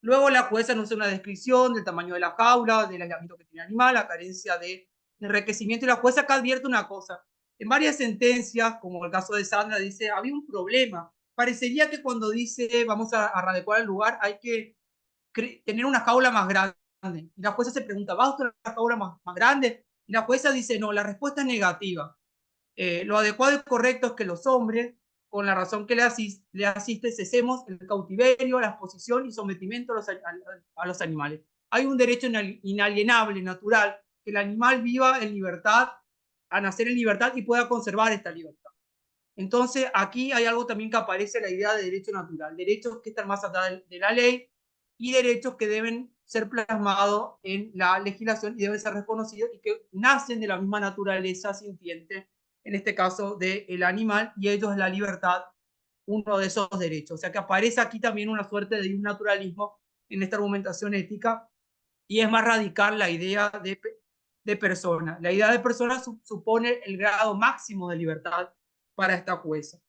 Luego la jueza nos hace una descripción del tamaño de la jaula, del aislamiento que tiene el animal, la carencia de enriquecimiento y la jueza acá advierte una cosa. En varias sentencias, como el caso de Sandra, dice, había un problema. Parecería que cuando dice vamos a adecuar el lugar hay que tener una jaula más grande. Y la jueza se pregunta, ¿va usted a una jaula más grande? Y la jueza dice, no, la respuesta es negativa. Lo adecuado y correcto es que los hombres, con la razón que le asiste, cesemos el cautiverio, la exposición y sometimiento a los animales. Hay un derecho inalienable, natural, que el animal viva en libertad, a nacer en libertad y pueda conservar esta libertad. Entonces, aquí hay algo también que aparece, la idea de derecho natural, derechos que están más allá de la ley y derechos que deben ser plasmados en la legislación y deben ser reconocidos y que nacen de la misma naturaleza sintiente, en este caso del animal, y ellos es la libertad, uno de esos derechos. O sea que aparece aquí también una suerte de naturalismo en esta argumentación ética y es más radical la idea de persona. La idea de persona supone el grado máximo de libertad para esta jueza.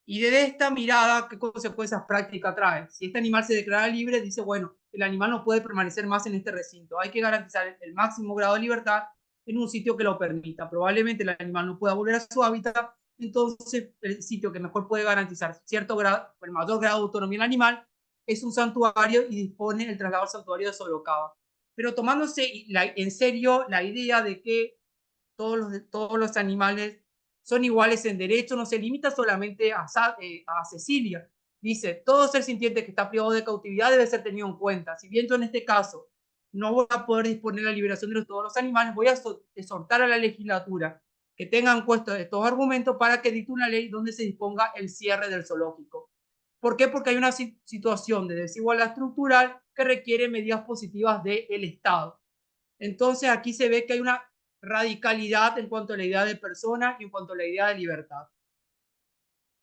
Y de esta mirada, ¿qué consecuencias prácticas trae? Si este animal se declara libre, dice, bueno, el animal no puede permanecer más en este recinto. Hay que garantizar el máximo grado de libertad en un sitio que lo permita. Probablemente el animal no pueda volver a su hábitat, entonces el sitio que mejor puede garantizar cierto grado, el mayor grado de autonomía del animal, es un santuario y dispone el traslado al santuario de Sorocaba. Pero tomándose en serio la idea de que todos los animales son iguales en derecho, no se limita solamente a Cecilia. Dice, todo ser sintiente que está privado de cautividad debe ser tenido en cuenta. Si bien yo en este caso no voy a poder disponer la liberación de todos los animales, voy a exhortar a la legislatura que tenga en cuenta estos argumentos para que dicte una ley donde se disponga el cierre del zoológico. ¿Por qué? Porque hay una situación de desigualdad estructural que requiere medidas positivas del Estado. Entonces aquí se ve que hay una radicalidad en cuanto a la idea de persona y en cuanto a la idea de libertad.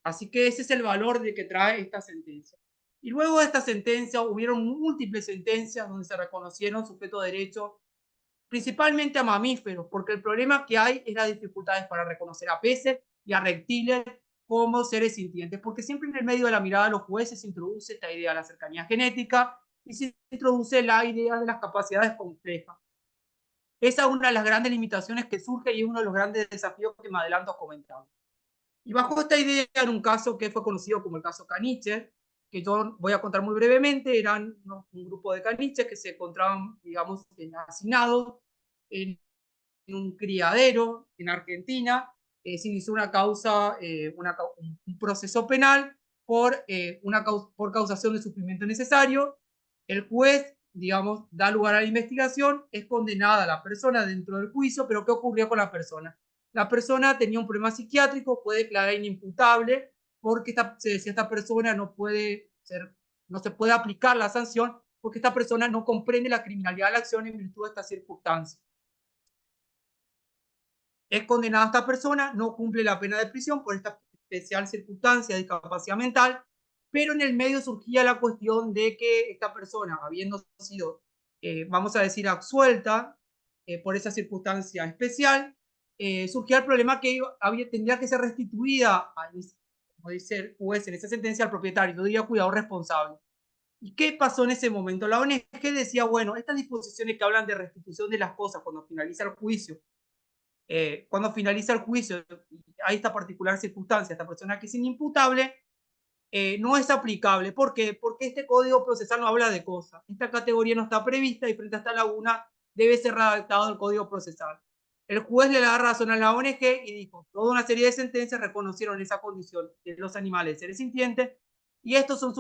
Así que ese es el valor de que trae esta sentencia. Y luego de esta sentencia hubieron múltiples sentencias donde se reconocieron sujetos de derecho principalmente a mamíferos, porque el problema que hay es las dificultades para reconocer a peces y a reptiles como seres sintientes, porque siempre en el medio de la mirada de los jueces se introduce esta idea de la cercanía genética y se introduce la idea de las capacidades complejas. Esa es una de las grandes limitaciones que surge y es uno de los grandes desafíos que me adelanto a comentar. Y bajo esta idea, en un caso que fue conocido como el caso Caniche, que yo voy a contar muy brevemente, eran un grupo de caniches que se encontraban, digamos, hacinados en un criadero en Argentina. Se inició una causa, un proceso penal por causación de sufrimiento necesario. El juez, digamos, da lugar a la investigación, es condenada a la persona dentro del juicio, pero ¿qué ocurrió con la persona? La persona tenía un problema psiquiátrico, fue declarada inimputable porque se decía esta persona no se puede aplicar la sanción porque esta persona no comprende la criminalidad de la acción en virtud de estas circunstancias. Es condenada esta persona, no cumple la pena de prisión por esta especial circunstancia de discapacidad mental, pero en el medio surgía la cuestión de que esta persona, habiendo sido, vamos a decir, absuelta por esa circunstancia especial, surgía el problema que tendría que ser restituida, como dice el juez en esa sentencia, al propietario, yo diría cuidador responsable. ¿Y qué pasó en ese momento? La ONG decía, bueno, estas disposiciones que hablan de restitución de las cosas cuando finaliza el juicio, cuando finaliza el juicio, hay esta particular circunstancia, esta persona que es inimputable, no es aplicable. ¿Por qué? Porque este código procesal no habla de cosas. Esta categoría no está prevista y frente a esta laguna debe ser redactado el código procesal. El juez le da razón a la ONG y dijo, toda una serie de sentencias reconocieron esa condición de los animales seres sintientes y estos son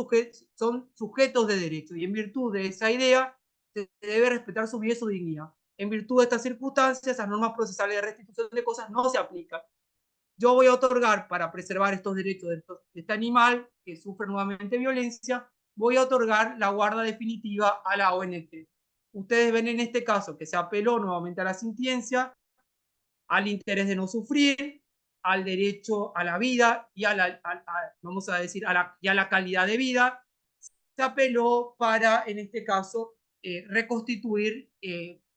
sujetos de derecho. Y en virtud de esa idea, se debe respetar su vida y su dignidad. En virtud de estas circunstancias, las normas procesales de restitución de cosas no se aplican. Yo voy a otorgar, para preservar estos derechos de este animal que sufre nuevamente violencia, voy a otorgar la guarda definitiva a la ONG. Ustedes ven en este caso que se apeló nuevamente a la sentencia, al interés de no sufrir, al derecho a la vida y vamos a decir, y a la calidad de vida. Se apeló para, en este caso, reconstituir,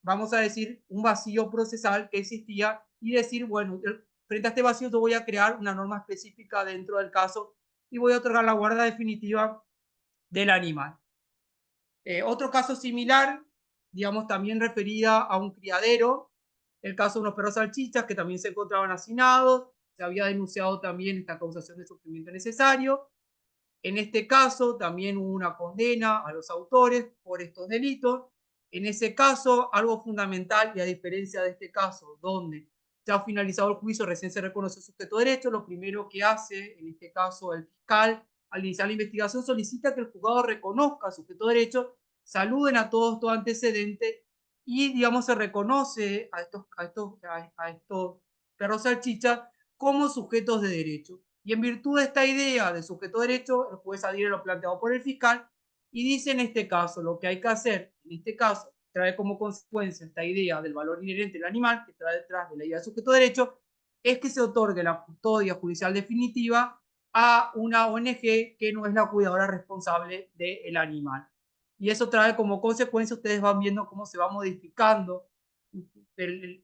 vamos a decir, un vacío procesal que existía y decir, bueno, frente a este vacío yo voy a crear una norma específica dentro del caso y voy a otorgar la guarda definitiva del animal. Otro caso similar, digamos, también referida a un criadero, el caso de unos perros salchichas que también se encontraban hacinados, se había denunciado también esta causación de sufrimiento necesario. En este caso también hubo una condena a los autores por estos delitos. En ese caso, algo fundamental, y a diferencia de este caso, donde ya ha finalizado el juicio, recién se reconoce el sujeto de derecho, lo primero que hace, en este caso, el fiscal, al iniciar la investigación, solicita que el juzgado reconozca al sujeto de derecho, saluden a todos estos antecedentes y, digamos, se reconoce a estos perros salchichas como sujetos de derecho. Y en virtud de esta idea de sujeto de derecho, el juez adhiere a lo planteado por el fiscal y dice en este caso, lo que hay que hacer, en este caso, trae como consecuencia esta idea del valor inherente del animal, que trae detrás de la idea de sujeto de derecho, es que se otorgue la custodia judicial definitiva a una ONG que no es la cuidadora responsable del animal. Y eso trae como consecuencia, ustedes van viendo cómo se va modificando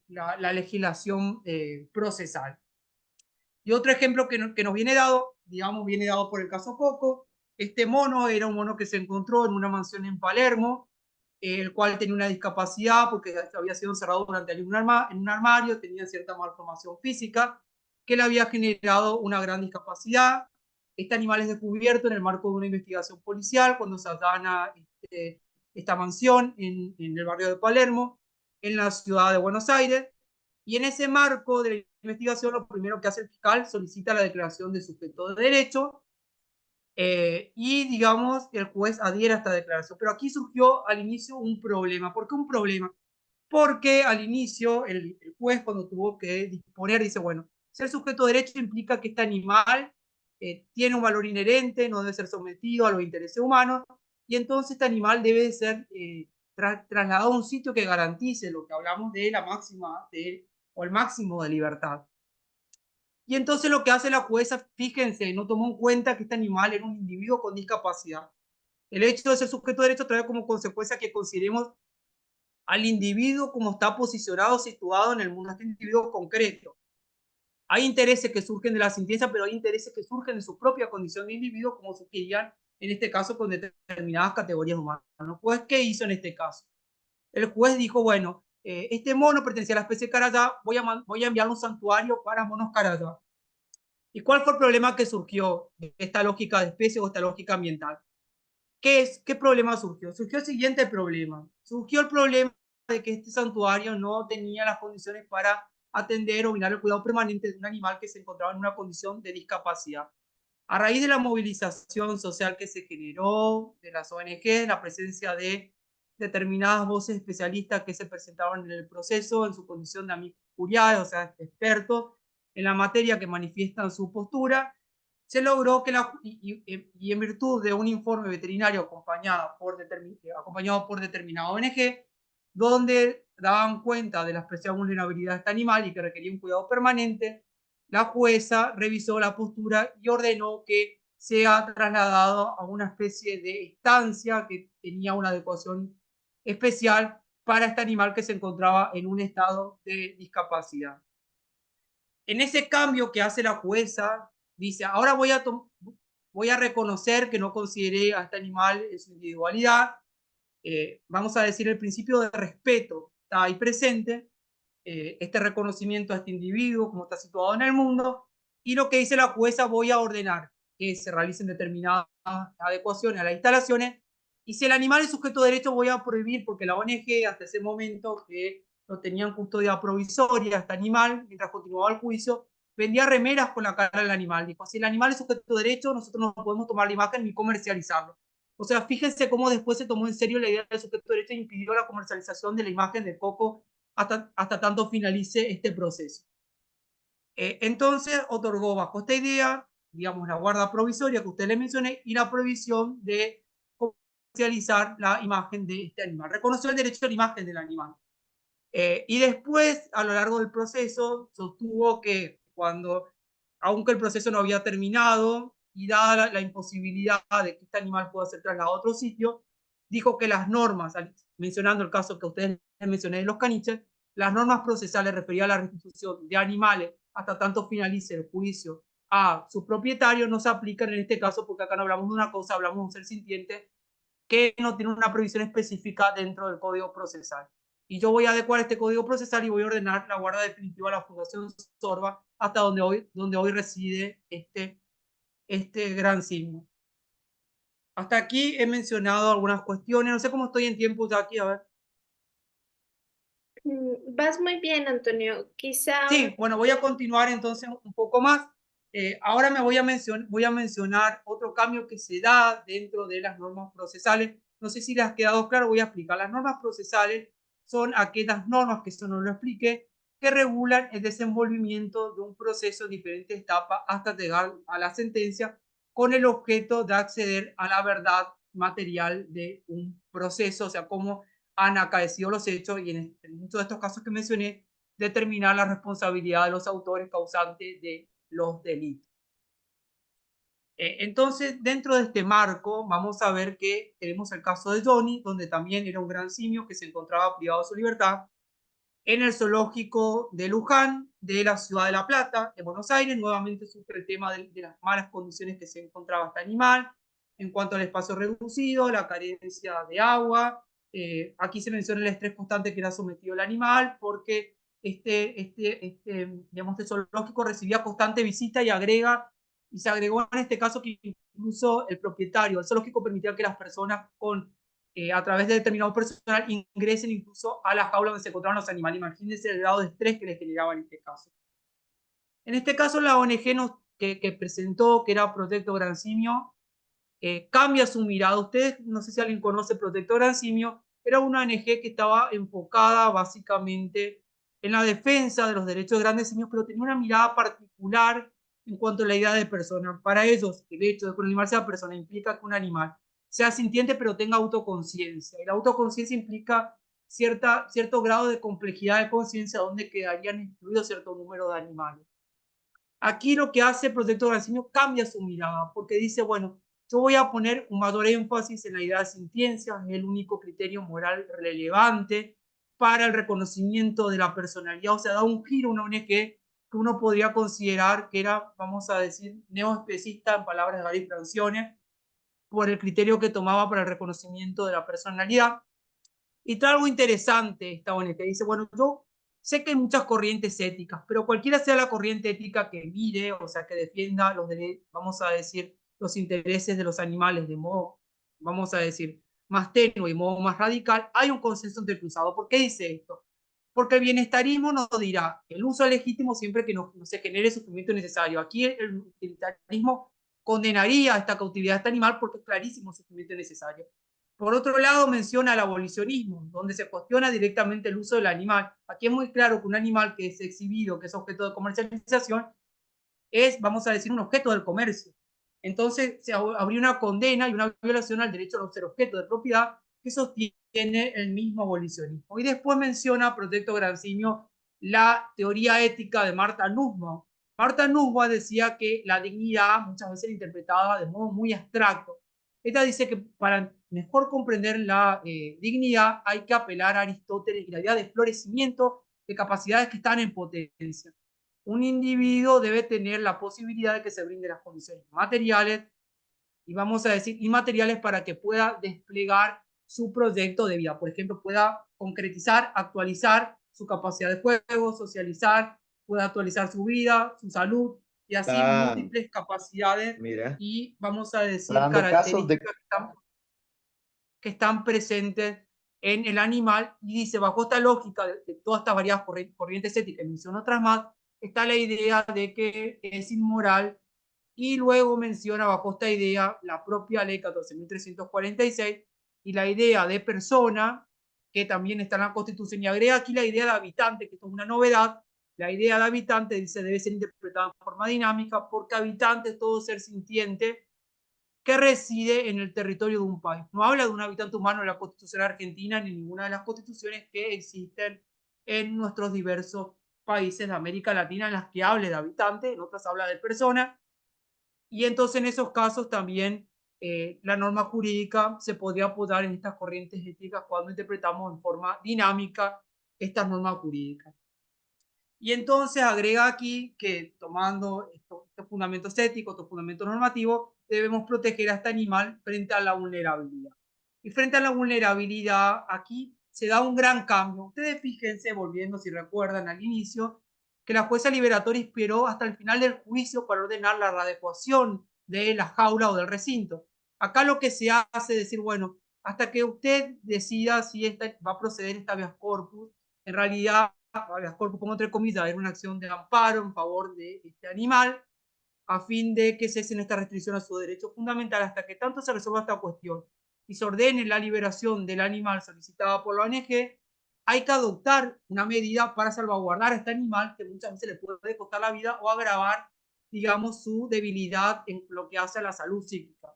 la legislación procesal. Y otro ejemplo que nos viene dado, digamos, viene dado por el caso Coco. Este mono era un mono que se encontró en una mansión en Palermo, el cual tenía una discapacidad porque había sido encerrado durante años en un armario, tenía cierta malformación física que le había generado una gran discapacidad. Este animal es descubierto en el marco de una investigación policial cuando se allana esta mansión en el barrio de Palermo, en la ciudad de Buenos Aires. Y en ese marco de la investigación, lo primero que hace el fiscal solicita la declaración de sujeto de derecho y, digamos, el juez adhiere a esta declaración. Pero aquí surgió al inicio un problema. ¿Por qué un problema? Porque al inicio el juez, cuando tuvo que disponer, dice, bueno, ser sujeto de derecho implica que este animal tiene un valor inherente, no debe ser sometido a los intereses humanos, y entonces este animal debe ser trasladado a un sitio que garantice lo que hablamos de la máxima o el máximo de libertad. Y entonces lo que hace la jueza, fíjense, no tomó en cuenta que este animal era un individuo con discapacidad. El hecho de ser sujeto de derecho trae como consecuencia que consideremos al individuo como está posicionado, situado en el mundo, a este individuo concreto. Hay intereses que surgen de la sentencia, pero hay intereses que surgen de su propia condición de individuo, como surgirían en este caso con determinadas categorías humanas. Pues, ¿qué hizo en este caso? El juez dijo, bueno, este mono pertenecía a la especie Carayá, voy a enviarlo a un santuario para monos Carayá. ¿Y cuál fue el problema que surgió de esta lógica de especie o esta lógica ambiental? ¿Qué problema surgió? Surgió el siguiente problema. Surgió el problema de que este santuario no tenía las condiciones para atender o mirar el cuidado permanente de un animal que se encontraba en una condición de discapacidad. A raíz de la movilización social que se generó, de las ONG, la presencia de determinadas voces especialistas que se presentaban en el proceso en su condición de amigos curiados, o sea, expertos en la materia que manifiestan su postura, se logró que y en virtud de un informe veterinario acompañado por determinada ONG, donde daban cuenta de la especial vulnerabilidad de este animal y que requería un cuidado permanente, la jueza revisó la postura y ordenó que sea trasladado a una especie de estancia que tenía una adecuación especial para este animal que se encontraba en un estado de discapacidad. En ese cambio que hace la jueza, dice, ahora voy a reconocer que no consideré a este animal en su individualidad, vamos a decir el principio de respeto está ahí presente, este reconocimiento a este individuo, como está situado en el mundo, y lo que dice la jueza, voy a ordenar que se realicen determinadas adecuaciones a las instalaciones, y si el animal es sujeto de derecho, voy a prohibir, porque la ONG hasta ese momento que lo tenían custodia provisoria, este animal, mientras continuaba el juicio, vendía remeras con la cara del animal. Dijo, si el animal es sujeto de derecho, nosotros no podemos tomar la imagen ni comercializarlo. O sea, fíjense cómo después se tomó en serio la idea del sujeto de derecho e impidió la comercialización de la imagen de Coco hasta tanto finalice este proceso. Entonces otorgó bajo esta idea, digamos, la guarda provisoria que usted le mencioné y la prohibición de comercializar la imagen de este animal. Reconoció el derecho a la imagen del animal. Y después, a lo largo del proceso, sostuvo que aunque el proceso no había terminado y dada la imposibilidad de que este animal pueda ser trasladado a otro sitio, dijo que las normas, mencionando el caso que ustedes mencioné de los caniches, las normas procesales referidas a la restitución de animales hasta tanto finalice el juicio a su propietario no se aplican en este caso porque acá no hablamos de una cosa, hablamos de un ser sintiente que no tiene una previsión específica dentro del Código Procesal. Y yo voy a adecuar este Código Procesal y voy a ordenar la guarda definitiva a la Fundación Sorba hasta donde hoy reside este gran signo. Hasta aquí he mencionado algunas cuestiones, no sé cómo estoy en tiempo ya aquí, a ver. Vas muy bien, Antonio. Quizá Sí, bueno, voy a continuar entonces un poco más. Ahora voy a mencionar otro cambio que se da dentro de las normas procesales. No sé si les ha quedado claro, voy a explicar. Las normas procesales son aquellas normas, que eso no lo expliqué, que regulan el desenvolvimiento de un proceso en diferentes etapas hasta llegar a la sentencia con el objeto de acceder a la verdad material de un proceso, o sea, cómo han acaecido los hechos y en muchos de estos casos que mencioné, determinar la responsabilidad de los autores causantes de los delitos. Entonces, dentro de este marco, vamos a ver que tenemos el caso de Johnny, donde también era un gran simio que se encontraba privado de su libertad en el zoológico de Luján, de la ciudad de La Plata, de Buenos Aires. Nuevamente surge el tema de las malas condiciones que se encontraba este animal, en cuanto al espacio reducido, la carencia de agua. Aquí se menciona el estrés constante que era sometido el animal, porque digamos, este zoológico recibía constante visita y se agregó en este caso que incluso el propietario del zoológico permitía que las personas a través de determinado personal ingresen incluso a la jaula donde se encontraban los animales. Imagínense el grado de estrés que les generaba en este caso. En este caso, la ONG que presentó, que era Protecto Gran Simio, cambia su mirada. Ustedes, no sé si alguien conoce Protecto Gran Simio, era una ONG que estaba enfocada básicamente en la defensa de los derechos de grandes simios, pero tenía una mirada particular en cuanto a la idea de persona. Para ellos, el hecho de que un animal sea persona implica que un animal sea sintiente pero tenga autoconciencia. Y la autoconciencia implica cierto grado de complejidad de conciencia donde quedarían incluidos cierto número de animales. Aquí lo que hace Protector Garciño cambia su mirada, porque dice, bueno, yo voy a poner un mayor énfasis en la idea de sintiencia, es el único criterio moral relevante, para el reconocimiento de la personalidad, o sea, da un giro a una ONG que uno podría considerar que era, vamos a decir, neoespecista, en palabras de Gary Francione, por el criterio que tomaba para el reconocimiento de la personalidad. Y trae algo interesante esta ONG, dice, bueno, yo sé que hay muchas corrientes éticas, pero cualquiera sea la corriente ética que mire, o sea, que defienda los derechos, vamos a decir, los intereses de los animales de modo, vamos a decir, más tenue y modo más radical, hay un consenso entre cruzados. ¿Por qué dice esto? Porque el bienestarismo nos dirá el uso legítimo siempre que no se genere sufrimiento necesario. Aquí el utilitarismo condenaría esta cautividad de este animal porque es clarísimo el sufrimiento necesario. Por otro lado, menciona el abolicionismo, donde se cuestiona directamente el uso del animal. Aquí es muy claro que un animal que es exhibido, que es objeto de comercialización, es, vamos a decir, un objeto del comercio. Entonces, se habría una condena y una violación al derecho a ser objeto de propiedad que sostiene el mismo abolicionismo. Y después menciona, Protecto Grancimio, la teoría ética de Marta Nussbaum. Marta Nussbaum decía que la dignidad muchas veces era interpretada de modo muy abstracto. Esta dice que para mejor comprender la dignidad hay que apelar a Aristóteles y la idea de florecimiento de capacidades que están en potencia. Un individuo debe tener la posibilidad de que se brinden las condiciones materiales y vamos a decir inmateriales para que pueda desplegar su proyecto de vida. Por ejemplo, pueda concretizar, actualizar su capacidad de juego, socializar, pueda actualizar su vida, su salud y así Está, múltiples capacidades mira, y vamos a está decir dando casos de... características que están presentes en el animal y dice, bajo esta lógica de todas estas variadas corrientes éticas, y menciona otras más, está la idea de que es inmoral y luego menciona bajo esta idea la propia ley 14.346 y la idea de persona, que también está en la Constitución, y agrega aquí la idea de habitante, que esto es una novedad. La idea de habitante dice debe ser interpretada en forma dinámica porque habitante es todo ser sintiente que reside en el territorio de un país. No habla de un habitante humano en la Constitución argentina ni ninguna de las constituciones que existen en nuestros diversos países de América Latina en las que hable de habitante, en otras habla de persona, y entonces en esos casos también la norma jurídica se podría apoyar en estas corrientes éticas cuando interpretamos en forma dinámica estas normas jurídicas. Y entonces agrega aquí que tomando estos fundamentos éticos, estos fundamentos normativos, debemos proteger a este animal frente a la vulnerabilidad. Y frente a la vulnerabilidad, aquí se da un gran cambio. Ustedes fíjense, volviendo, si recuerdan al inicio, que la jueza liberatoria esperó hasta el final del juicio para ordenar la readecuación de la jaula o del recinto. Acá lo que se hace es decir, bueno, hasta que usted decida si esta, va a proceder esta habeas corpus, en realidad habeas corpus, pongo entre comillas, era una acción de amparo en favor de este animal, a fin de que cesen esta restricción a su derecho fundamental hasta que tanto se resuelva esta cuestión y se ordene la liberación del animal solicitada por la ONG, hay que adoptar una medida para salvaguardar a este animal que muchas veces le puede costar la vida o agravar, digamos, su debilidad en lo que hace a la salud psíquica.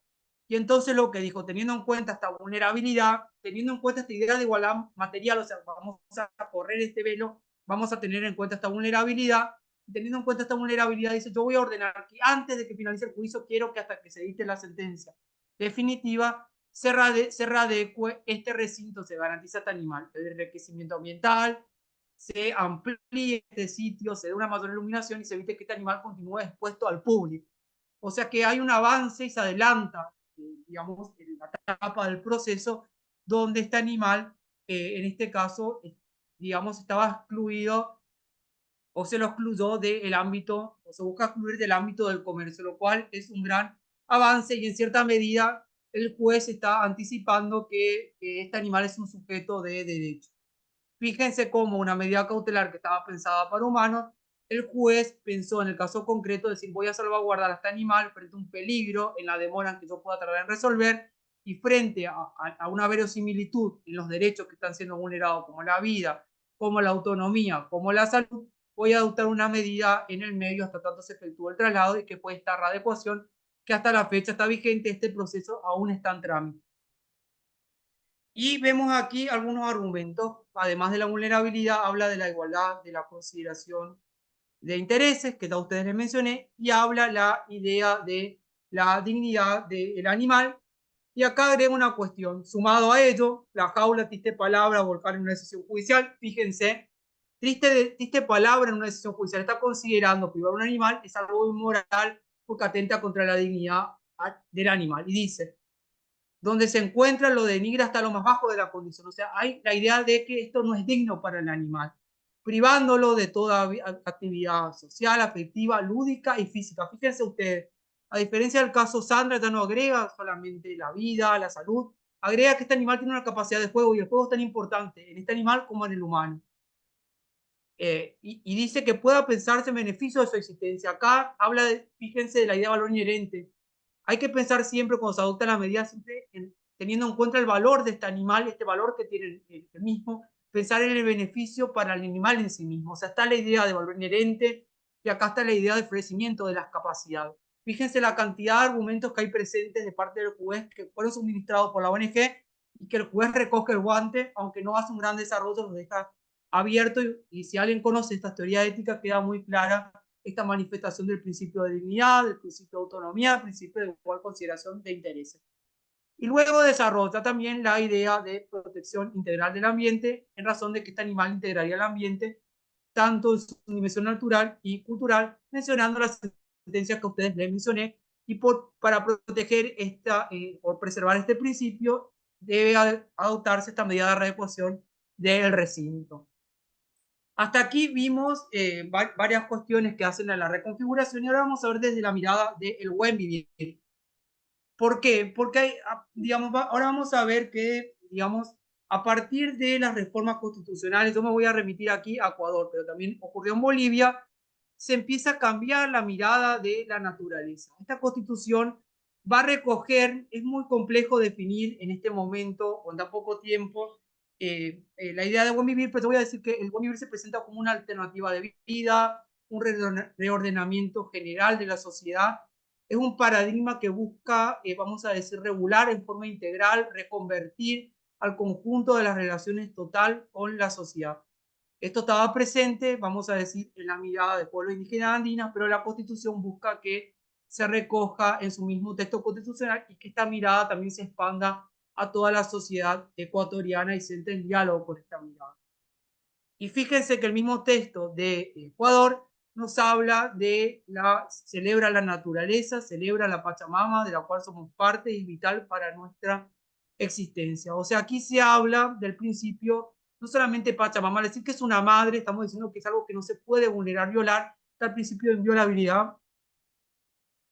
Y entonces lo que dijo, teniendo en cuenta esta vulnerabilidad, teniendo en cuenta esta idea de igualdad material, o sea, vamos a correr este velo, vamos a tener en cuenta esta vulnerabilidad, teniendo en cuenta esta vulnerabilidad, dice, yo voy a ordenar que antes de que finalice el juicio, quiero que hasta que se dicte la sentencia definitiva, se radecue este recinto, se garantiza este animal, el enriquecimiento ambiental, se amplíe este sitio, se dé una mayor iluminación y se evite que este animal continúe expuesto al público. O sea que hay un avance y se adelanta, digamos, en la etapa del proceso donde este animal, en este caso, digamos, estaba excluido o se lo excluyó del ámbito, o se busca excluir del ámbito del comercio, lo cual es un gran avance y en cierta medida el juez está anticipando que este animal es un sujeto de derecho. Fíjense cómo una medida cautelar que estaba pensada para humanos, el juez pensó en el caso concreto de decir voy a salvaguardar a este animal frente a un peligro en la demora en que yo pueda tardar en resolver y frente a una verosimilitud en los derechos que están siendo vulnerados como la vida, como la autonomía, como la salud, voy a adoptar una medida en el medio hasta tanto se efectúe el traslado y que puede estar la adecuación que hasta la fecha está vigente, este proceso aún está en trámite. Y vemos aquí algunos argumentos, además de la vulnerabilidad, habla de la igualdad, de la consideración de intereses, que a ustedes les mencioné, y habla la idea de la dignidad del animal, Y acá agrego una cuestión. Sumado a ello, la jaula, triste palabra, volcar en una decisión judicial. Fíjense, triste palabra en una decisión judicial. Está considerando privar a un animal es algo inmoral porque atenta contra la dignidad del animal. Y dice, donde se encuentra lo denigra hasta lo más bajo de la condición. O sea, hay la idea de que esto no es digno para el animal, privándolo de toda actividad social, afectiva, lúdica y física. Fíjense ustedes, a diferencia del caso Sandra, ya no agrega solamente la vida, la salud, agrega que este animal tiene una capacidad de juego y el juego es tan importante en este animal como en el humano. Y dice que pueda pensarse en beneficio de su existencia. Acá habla, fíjense, de la idea de valor inherente. Hay que pensar siempre cuando se adopta la medida, siempre teniendo en cuenta el valor de este animal, este valor que tiene el mismo, pensar en el beneficio para el animal en sí mismo. O sea, está la idea de valor inherente y acá está la idea de ofrecimiento de las capacidades. Fíjense la cantidad de argumentos que hay presentes de parte del juez que fueron suministrados por la ONG y que el juez recoge el guante, aunque no hace un gran desarrollo, lo deja abierto y si alguien conoce esta teoría ética queda muy clara esta manifestación del principio de dignidad, del principio de autonomía, del principio de igual consideración de intereses. Y luego desarrolla también la idea de protección integral del ambiente en razón de que este animal integraría el ambiente tanto en su dimensión natural y cultural, mencionando las sentencias que a ustedes les mencioné, y para proteger o preservar este principio debe adoptarse esta medida de readecuación del recinto. Hasta aquí vimos varias cuestiones que hacen a la reconfiguración y ahora vamos a ver desde la mirada del buen vivir. ¿Por qué? Porque hay, digamos, ahora vamos a ver que, digamos, a partir de las reformas constitucionales, yo me voy a remitir aquí a Ecuador, pero también ocurrió en Bolivia, se empieza a cambiar la mirada de la naturaleza. Esta constitución va a recoger, es muy complejo definir en este momento, con tan poco tiempo, la idea de buen vivir, pero te voy a decir que el buen vivir se presenta como una alternativa de vida, un reordenamiento general de la sociedad. Es un paradigma que busca, vamos a decir, regular en forma integral, reconvertir al conjunto de las relaciones total con la sociedad. Esto estaba presente, vamos a decir, en la mirada de pueblos indígenas andinas, pero la Constitución busca que se recoja en su mismo texto constitucional y que esta mirada también se expanda a toda la sociedad ecuatoriana y se entre en diálogo con esta mirada. Y fíjense que el mismo texto de Ecuador nos habla de celebra la naturaleza, celebra la Pachamama, de la cual somos parte y vital para nuestra existencia. O sea, aquí se habla del principio, no solamente Pachamama, al decir que es una madre, estamos diciendo que es algo que no se puede vulnerar, violar, está el principio de inviolabilidad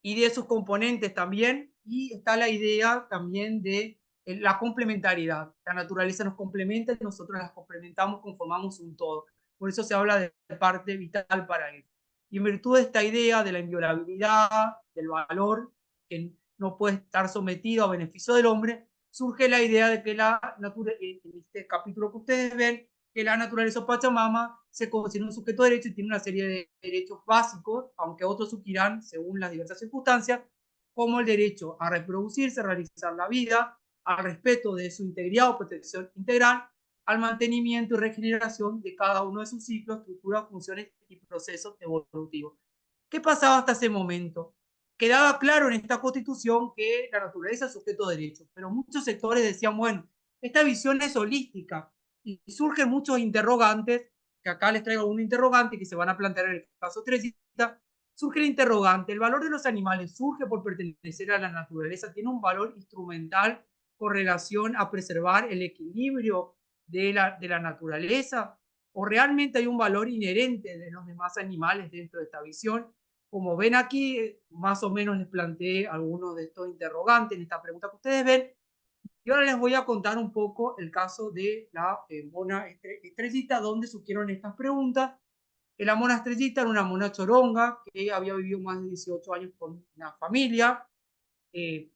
y de sus componentes también, y está la idea también de la complementariedad. La naturaleza nos complementa y nosotros las complementamos, conformamos un todo. Por eso se habla de parte vital para él. Y en virtud de esta idea de la inviolabilidad, del valor que no puede estar sometido a beneficio del hombre, surge la idea de que en este capítulo que ustedes ven, que la naturaleza Pachamama se considera un sujeto de derecho y tiene una serie de derechos básicos, aunque otros surgirán según las diversas circunstancias, como el derecho a reproducirse, a realizar la vida, al respeto de su integridad o protección integral, al mantenimiento y regeneración de cada uno de sus ciclos, estructuras, funciones y procesos evolutivos. ¿Qué pasaba hasta ese momento? Quedaba claro en esta constitución que la naturaleza es sujeto de derechos, pero muchos sectores decían, bueno, esta visión es holística y surgen muchos interrogantes, que acá les traigo un interrogante que se van a plantear en el caso Teresita. Surge el interrogante, ¿el valor de los animales surge por pertenecer a la naturaleza? ¿Tiene un valor instrumental con relación a preservar el equilibrio de la naturaleza? ¿O realmente hay un valor inherente de los demás animales dentro de esta visión? Como ven aquí, más o menos les planteé algunos de estos interrogantes en esta pregunta que ustedes ven. Y ahora les voy a contar un poco el caso de la mona estrellita, donde surgieron estas preguntas. La mona estrellita era una mona choronga que había vivido más de 18 años con una familia.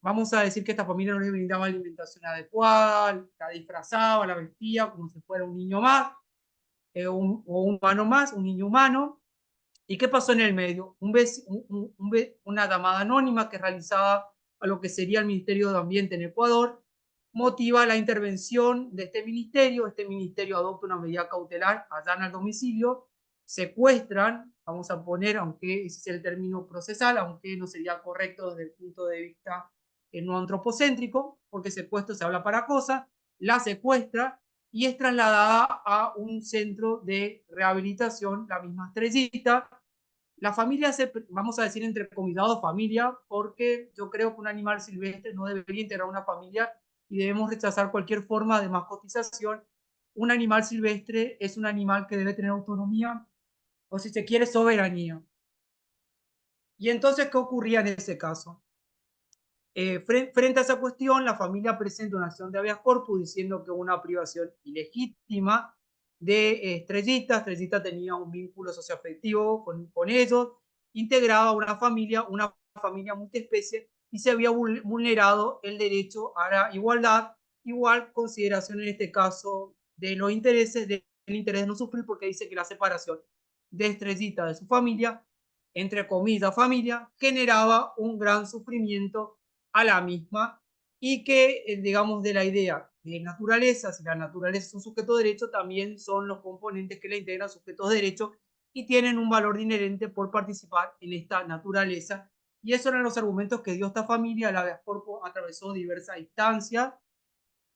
Vamos a decir que esta familia no le brindaba alimentación adecuada, la disfrazaba, la vestía como si fuera un niño más, o un humano más, un niño humano. ¿Y qué pasó en el medio? Una llamada anónima que realizaba a lo que sería el Ministerio de Ambiente en Ecuador motiva la intervención de este ministerio adopta una medida cautelar, allana el domicilio, secuestran, vamos a poner, aunque ese es el término procesal, aunque no sería correcto desde el punto de vista no antropocéntrico, porque secuestro se habla para cosas, la secuestra y es trasladada a un centro de rehabilitación, la misma Estrellita. La familia se, vamos a decir entre comillados familia, porque yo creo que un animal silvestre no debería integrar una familia y debemos rechazar cualquier forma de mascotización. Un animal silvestre es un animal que debe tener autonomía o, si se quiere, soberanía. Y entonces, ¿qué ocurría en ese caso? Frente a esa cuestión, la familia presenta una acción de habeas corpus diciendo que una privación ilegítima de Estrellita. Estrellita tenía un vínculo socioafectivo con ellos, integraba una familia multiespecie y se había vulnerado el derecho a la igualdad, igual consideración en este caso de los intereses, del interés de no sufrir, porque dice que la separación de Estrellita de su familia, entre comillas familia, generaba un gran sufrimiento a la misma y que, digamos, de la idea de naturaleza, si la naturaleza es un sujeto de derecho, también son los componentes que la integran sujetos de derecho y tienen un valor inherente por participar en esta naturaleza. Y esos eran los argumentos que dio esta familia. La habeas corpus atravesó diversas instancias.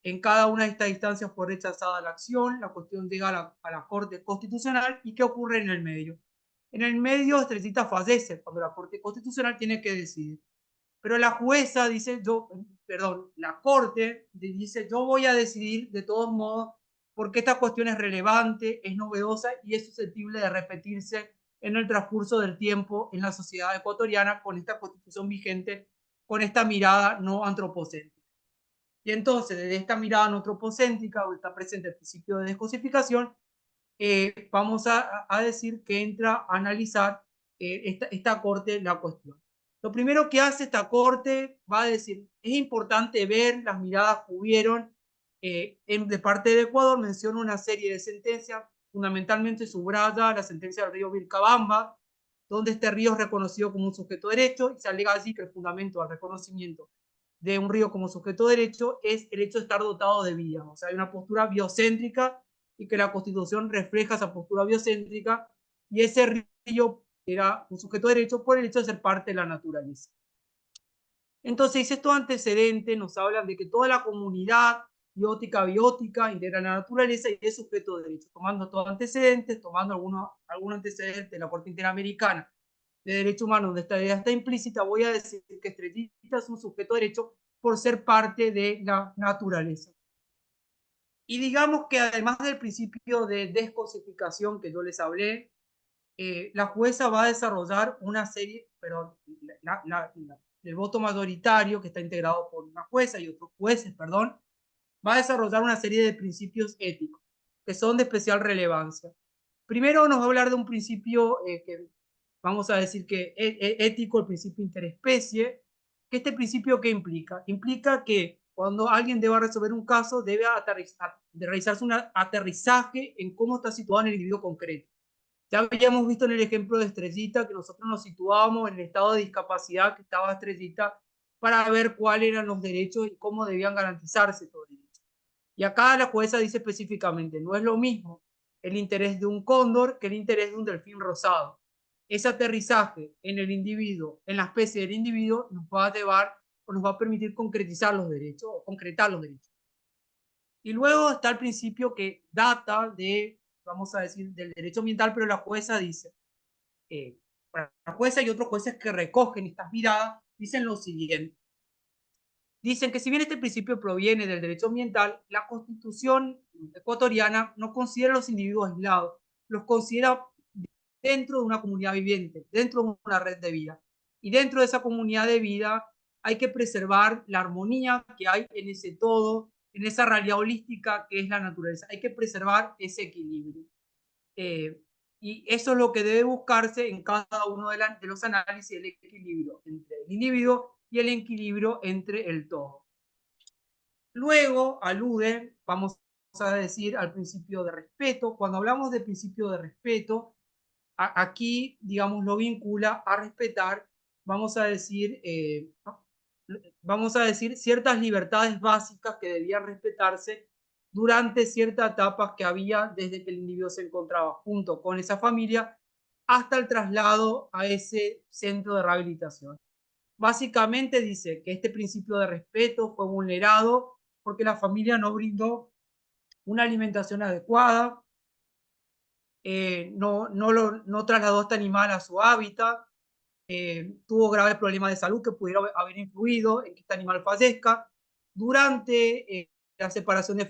En cada una de estas instancias fue rechazada la acción, la cuestión llega a la Corte Constitucional. ¿Y qué ocurre en el medio? En el medio, Estrellita fallece cuando la Corte Constitucional tiene que decidir. Pero la jueza dice, la corte dice, yo voy a decidir de todos modos porque esta cuestión es relevante, es novedosa y es susceptible de repetirse en el transcurso del tiempo en la sociedad ecuatoriana con esta constitución vigente, con esta mirada no antropocéntrica. Y entonces, desde esta mirada no antropocéntrica, donde está presente el principio de descosificación, vamos a decir que entra a analizar esta corte la cuestión. Lo primero que hace esta corte va a decir, es importante ver las miradas que hubieron de parte de Ecuador. Menciona una serie de sentencias, fundamentalmente subraya la sentencia del río Vilcabamba, donde este río es reconocido como un sujeto de derecho y se alega allí que el fundamento al reconocimiento de un río como sujeto de derecho es el hecho de estar dotado de vida. O sea, hay una postura biocéntrica y que la Constitución refleja esa postura biocéntrica, y ese río era un sujeto de derecho por el hecho de ser parte de la naturaleza. Entonces, estos antecedentes nos hablan de que toda la comunidad biótica integra la naturaleza y es sujeto de derecho. Tomando todos antecedentes, tomando algunos antecedentes de la Corte Interamericana de Derechos Humanos, donde esta idea está implícita, voy a decir que Estrellita es un sujeto de derecho por ser parte de la naturaleza. Y digamos que además del principio de descosificación que yo les hablé, la jueza va a desarrollar una serie, pero el voto mayoritario, que está integrado por una jueza y otros jueces, perdón, va a desarrollar una serie de principios éticos que son de especial relevancia. Primero nos va a hablar de un principio que vamos a decir que ético, el principio interespecie, que este principio, ¿qué implica? Implica que cuando alguien deba resolver un caso, debe realizarse un aterrizaje en cómo está situado en el individuo concreto. Ya habíamos visto en el ejemplo de Estrellita que nosotros nos situábamos en el estado de discapacidad que estaba Estrellita para ver cuáles eran los derechos y cómo debían garantizarse todo el derecho. Y acá la jueza dice específicamente, no es lo mismo el interés de un cóndor que el interés de un delfín rosado. Ese aterrizaje en el individuo, en la especie del individuo, nos va a llevar o nos va a permitir concretizar los derechos o concretar los derechos. Y luego está el principio que data de, vamos a decir, del derecho ambiental, pero la jueza dice, la jueza y otros jueces que recogen estas miradas dicen lo siguiente. Dicen que si bien este principio proviene del derecho ambiental, la Constitución ecuatoriana no considera a los individuos aislados, los considera dentro de una comunidad viviente, dentro de una red de vida. Y dentro de esa comunidad de vida hay que preservar la armonía que hay en ese todo, en esa realidad holística que es la naturaleza. Hay que preservar ese equilibrio. Y eso es lo que debe buscarse en cada uno de los análisis del equilibrio entre el individuo y el equilibrio entre el todo. Luego alude, vamos a decir, al principio de respeto. Cuando hablamos de principio de respeto, aquí, digamos, lo vincula a respetar, vamos a decir, ciertas libertades básicas que debían respetarse durante ciertas etapas que había desde que el individuo se encontraba junto con esa familia hasta el traslado a ese centro de rehabilitación. Básicamente dice que este principio de respeto fue vulnerado porque la familia no brindó una alimentación adecuada, no trasladó a este animal a su hábitat, tuvo graves problemas de salud que pudieron haber influido en que este animal fallezca. Durante la separación de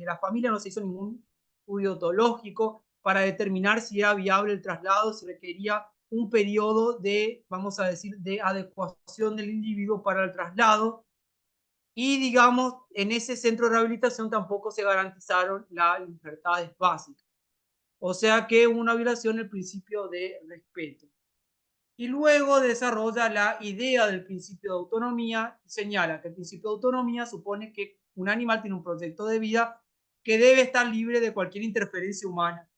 la familia no se hizo ningún estudio etológico para determinar si era viable el traslado, si requería un periodo de, vamos a decir, de adecuación del individuo para el traslado. Y, digamos, en ese centro de rehabilitación tampoco se garantizaron las libertades básicas. O sea que hubo una violación del principio de respeto. Y luego desarrolla la idea del principio de autonomía y señala que el principio de autonomía supone que un animal tiene un proyecto de vida que debe estar libre de cualquier interferencia humana.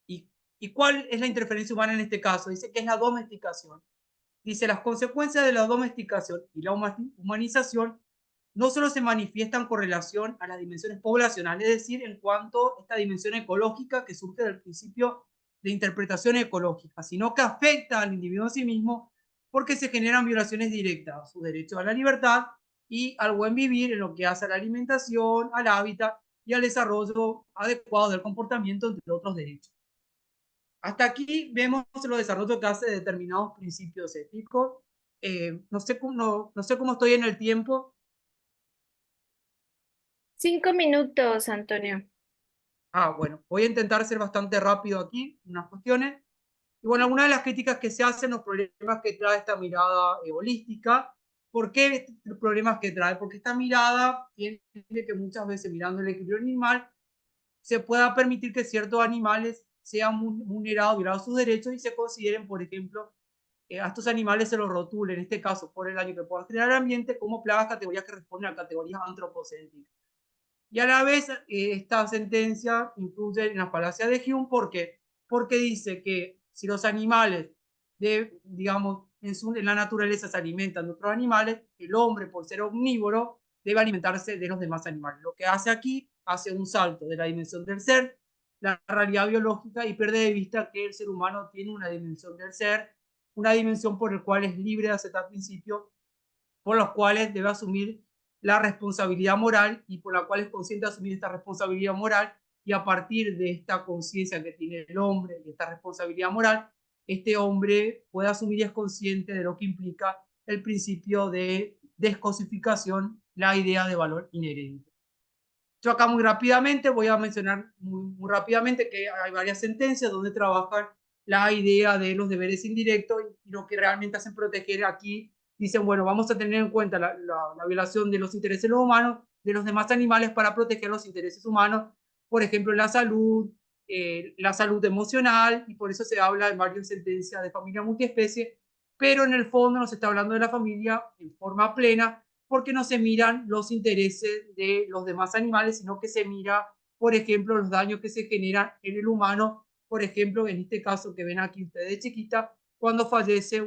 ¿Y, y cuál es la interferencia humana en este caso? Dice que es la domesticación. Dice, las consecuencias de la domesticación y la humanización no solo se manifiestan con relación a las dimensiones poblacionales, es decir, en cuanto a esta dimensión ecológica que surge del principio de interpretación ecológica, sino que afecta al individuo en sí mismo porque se generan violaciones directas a su derecho a la libertad y al buen vivir en lo que hace a la alimentación, al hábitat y al desarrollo adecuado del comportamiento, entre otros derechos. Hasta aquí vemos los desarrollos que hace de determinados principios éticos. No sé cómo estoy en el tiempo. 5 minutos, Antonio. Bueno, voy a intentar ser bastante rápido aquí, unas cuestiones. Y bueno, algunas de las críticas que se hacen, los problemas que trae esta mirada holística. ¿Por qué los problemas que trae? Porque esta mirada tiene que muchas veces, mirando el equilibrio animal, se pueda permitir que ciertos animales sean vulnerados, violados sus derechos y se consideren, por ejemplo, a estos animales se los rotule, en este caso, por el daño que puedan generar al ambiente, como plagas, categorías que responden a categorías antropocéntricas. Y a la vez, esta sentencia incluye en la falacia de Hume, ¿por qué? Porque dice que si los animales, digamos, en la naturaleza se alimentan de otros animales, el hombre, por ser omnívoro, debe alimentarse de los demás animales. Lo que hace aquí, hace un salto de la dimensión del ser, la realidad biológica, y pierde de vista que el ser humano tiene una dimensión del ser, una dimensión por la cual es libre de aceptar principios, por los cuales debe asumir la responsabilidad moral y por la cual es consciente de asumir esta responsabilidad moral, y a partir de esta conciencia que tiene el hombre y esta responsabilidad moral, este hombre puede asumir y es consciente de lo que implica el principio de descosificación, la idea de valor inherente. Yo acá muy rápidamente voy a mencionar muy rápidamente que hay varias sentencias donde trabajan la idea de los deberes indirectos y lo que realmente hacen proteger aquí. Dicen, bueno, vamos a tener en cuenta la violación de los intereses de los humanos, de los demás animales para proteger los intereses humanos, por ejemplo, la salud emocional, y por eso se habla en varias sentencias de familia multiespecie, pero en el fondo no se está hablando de la familia en forma plena, porque no se miran los intereses de los demás animales, sino que se mira, por ejemplo, los daños que se generan en el humano, por ejemplo, en este caso que ven aquí ustedes de chiquita, cuando fallece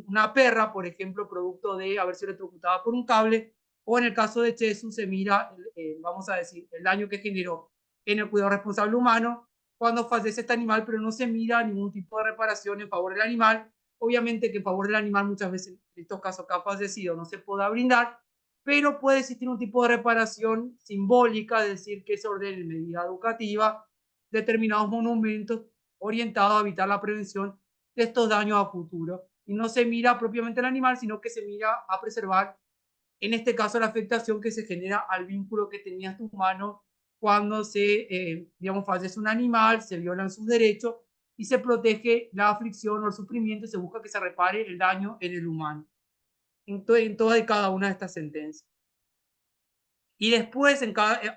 una perra, por ejemplo, producto de haber sido electrocutada por un cable, o en el caso de Chesu se mira, vamos a decir, el daño que generó en el cuidado responsable humano cuando fallece este animal, pero no se mira ningún tipo de reparación en favor del animal. Obviamente que en favor del animal muchas veces, en estos casos que ha fallecido, no se pueda brindar, pero puede existir un tipo de reparación simbólica, es decir, que se ordene en medida educativa determinados monumentos orientados a evitar la prevención de estos daños a futuro. Y no se mira propiamente al animal, sino que se mira a preservar, en este caso, la afectación que se genera al vínculo que tenías tu humano cuando digamos, fallece un animal, se violan sus derechos y se protege la aflicción o el sufrimiento y se busca que se repare el daño en el humano, en toda y cada una de estas sentencias. Y después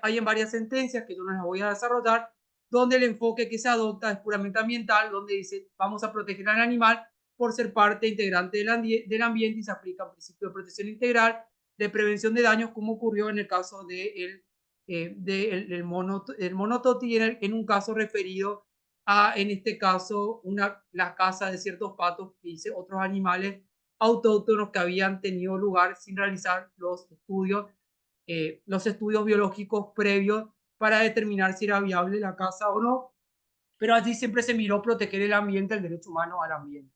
hay en varias sentencias que yo no las voy a desarrollar, donde el enfoque que se adopta es puramente ambiental, donde dice vamos a proteger al animal por ser parte integrante del ambiente y se aplica un principio de protección integral, de prevención de daños, como ocurrió en el caso del monototi, en un caso referido a, en este caso, la caza de ciertos patos que dice otros animales autóctonos que habían tenido lugar sin realizar los estudios biológicos previos para determinar si era viable la caza o no, pero allí siempre se miró proteger el ambiente, el derecho humano al ambiente.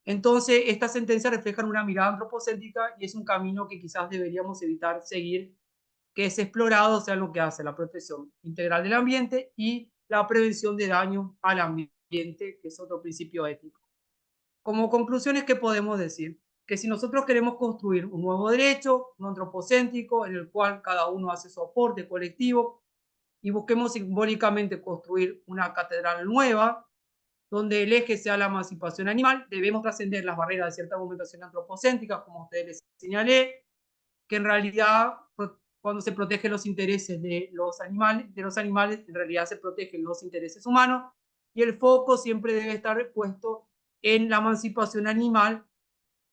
Entonces, estas sentencias reflejan una mirada antropocéntrica y es un camino que quizás deberíamos evitar seguir, que es explorado, o sea, lo que hace la protección integral del ambiente y la prevención de daño al ambiente, que es otro principio ético. Como conclusiones, ¿qué podemos decir? Que si nosotros queremos construir un nuevo derecho, un antropocéntrico, en el cual cada uno hace su aporte colectivo, y busquemos simbólicamente construir una catedral nueva, donde el eje sea la emancipación animal, debemos trascender las barreras de cierta argumentación antropocéntrica, como ustedes les señalé, que en realidad cuando se protegen los intereses de los animales, en realidad se protegen los intereses humanos, y el foco siempre debe estar puesto en la emancipación animal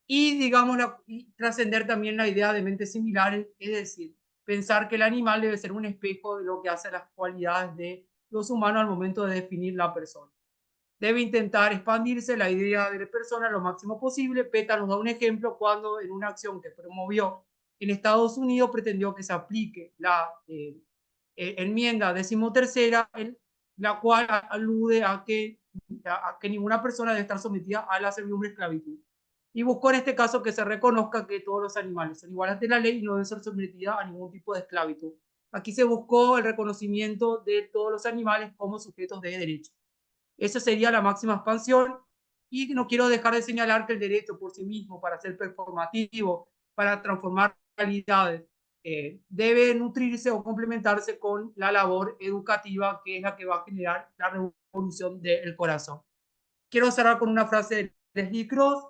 y, digamos, y trascender también la idea de mentes similares, es decir, pensar que el animal debe ser un espejo de lo que hace las cualidades de los humanos al momento de definir la persona. Debe intentar expandirse la idea de la persona lo máximo posible. PETA nos da un ejemplo cuando en una acción que promovió en Estados Unidos pretendió que se aplique la enmienda 13ª, la cual alude a que ninguna persona debe estar sometida a la servidumbre y esclavitud. Y buscó en este caso que se reconozca que todos los animales son iguales ante la ley y no deben ser sometidos a ningún tipo de esclavitud. Aquí se buscó el reconocimiento de todos los animales como sujetos de derecho. Esa sería la máxima expansión. Y no quiero dejar de señalar que el derecho por sí mismo, para ser performativo, para transformar realidades, debe nutrirse o complementarse con la labor educativa, que es la que va a generar la revolución del corazón. Quiero cerrar con una frase de Leslie Cross,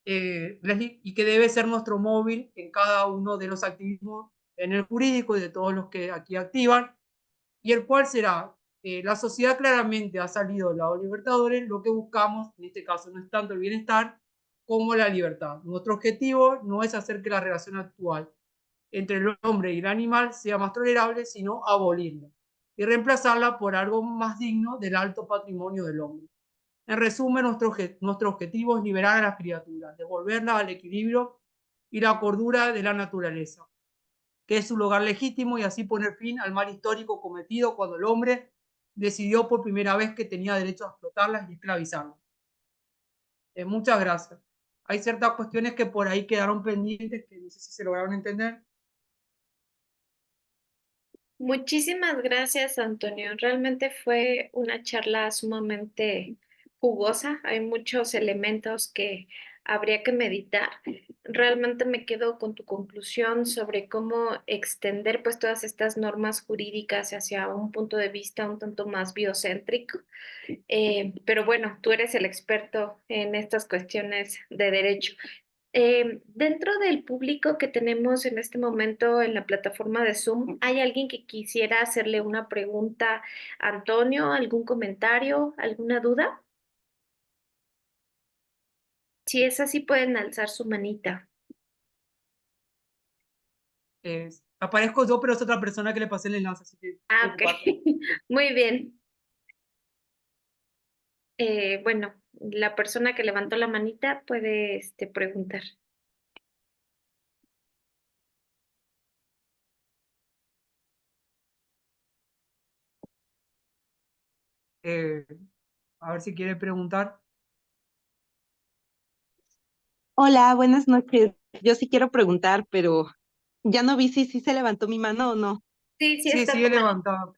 y que debe ser nuestro móvil en cada uno de los activismos en el jurídico y de todos los que aquí activan, y el cual será, la sociedad claramente ha salido del lado libertadores, lo que buscamos en este caso no es tanto el bienestar como la libertad. Nuestro objetivo no es hacer que la relación actual entre el hombre y el animal sea más tolerable, sino abolirla y reemplazarla por algo más digno del alto patrimonio del hombre. En resumen, nuestro objetivo es liberar a las criaturas, devolverlas al equilibrio y la cordura de la naturaleza, que es su lugar legítimo, y así poner fin al mal histórico cometido cuando el hombre decidió por primera vez que tenía derecho a explotarlas y esclavizarlas. Muchas gracias. Hay ciertas cuestiones que por ahí quedaron pendientes, que no sé si se lograron entender. Muchísimas gracias, Antonio. Realmente fue una charla sumamente jugosa. Hay muchos elementos que habría que meditar. Realmente me quedo con tu conclusión sobre cómo extender pues todas estas normas jurídicas hacia un punto de vista un tanto más biocéntrico. Pero bueno, tú eres el experto en estas cuestiones de derecho. Dentro del público que tenemos en este momento en la plataforma de Zoom, ¿hay alguien que quisiera hacerle una pregunta a Antonio? ¿Algún comentario? ¿Alguna duda? Si es así, pueden alzar su manita. Aparezco yo, pero es otra persona que le pasé el enlace, así que no Ah, ok. preocuparte. Muy bien. Bueno, la persona que levantó la manita puede preguntar. Eh, a ver si quiere preguntar. Hola, buenas noches. Yo sí quiero preguntar, pero ya no vi si sí se levantó mi mano o no. Sí, sí Sí, está tu sigue mano. levantado.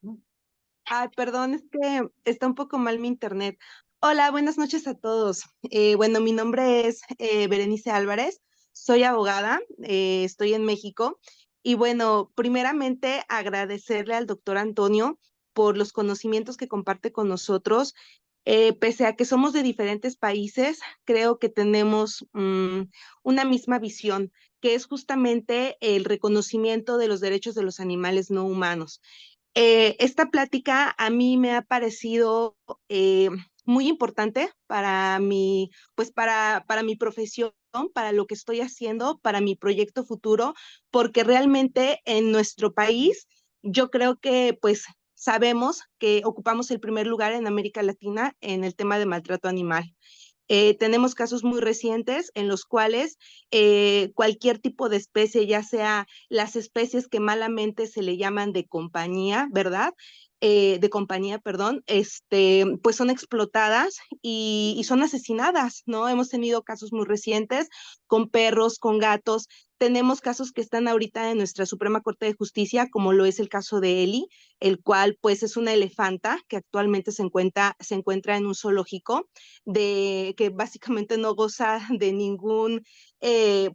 Ay, perdón, es que está un poco mal mi internet. Hola, buenas noches a todos. Bueno, mi nombre es Berenice Álvarez, soy abogada, estoy en México y bueno, primeramente agradecerle al doctor Antonio por los conocimientos que comparte con nosotros. Pese a que somos de diferentes países, creo que tenemos una misma visión, que es justamente el reconocimiento de los derechos de los animales no humanos. Esta plática a mí me ha parecido muy importante para mi, pues para mi profesión, para lo que estoy haciendo, para mi proyecto futuro, porque realmente en nuestro país yo creo que pues sabemos que ocupamos el primer lugar en América Latina en el tema de maltrato animal. Tenemos casos muy recientes en los cuales cualquier tipo de especie, ya sea las especies que malamente se le llaman de compañía, ¿verdad? de compañía, perdón, pues son explotadas y son asesinadas, ¿no? Hemos tenido casos muy recientes con perros, con gatos. Tenemos casos que están ahorita en nuestra Suprema Corte de Justicia, como lo es el caso de Eli, el cual pues es una elefanta que actualmente se encuentra en un zoológico, que básicamente no goza de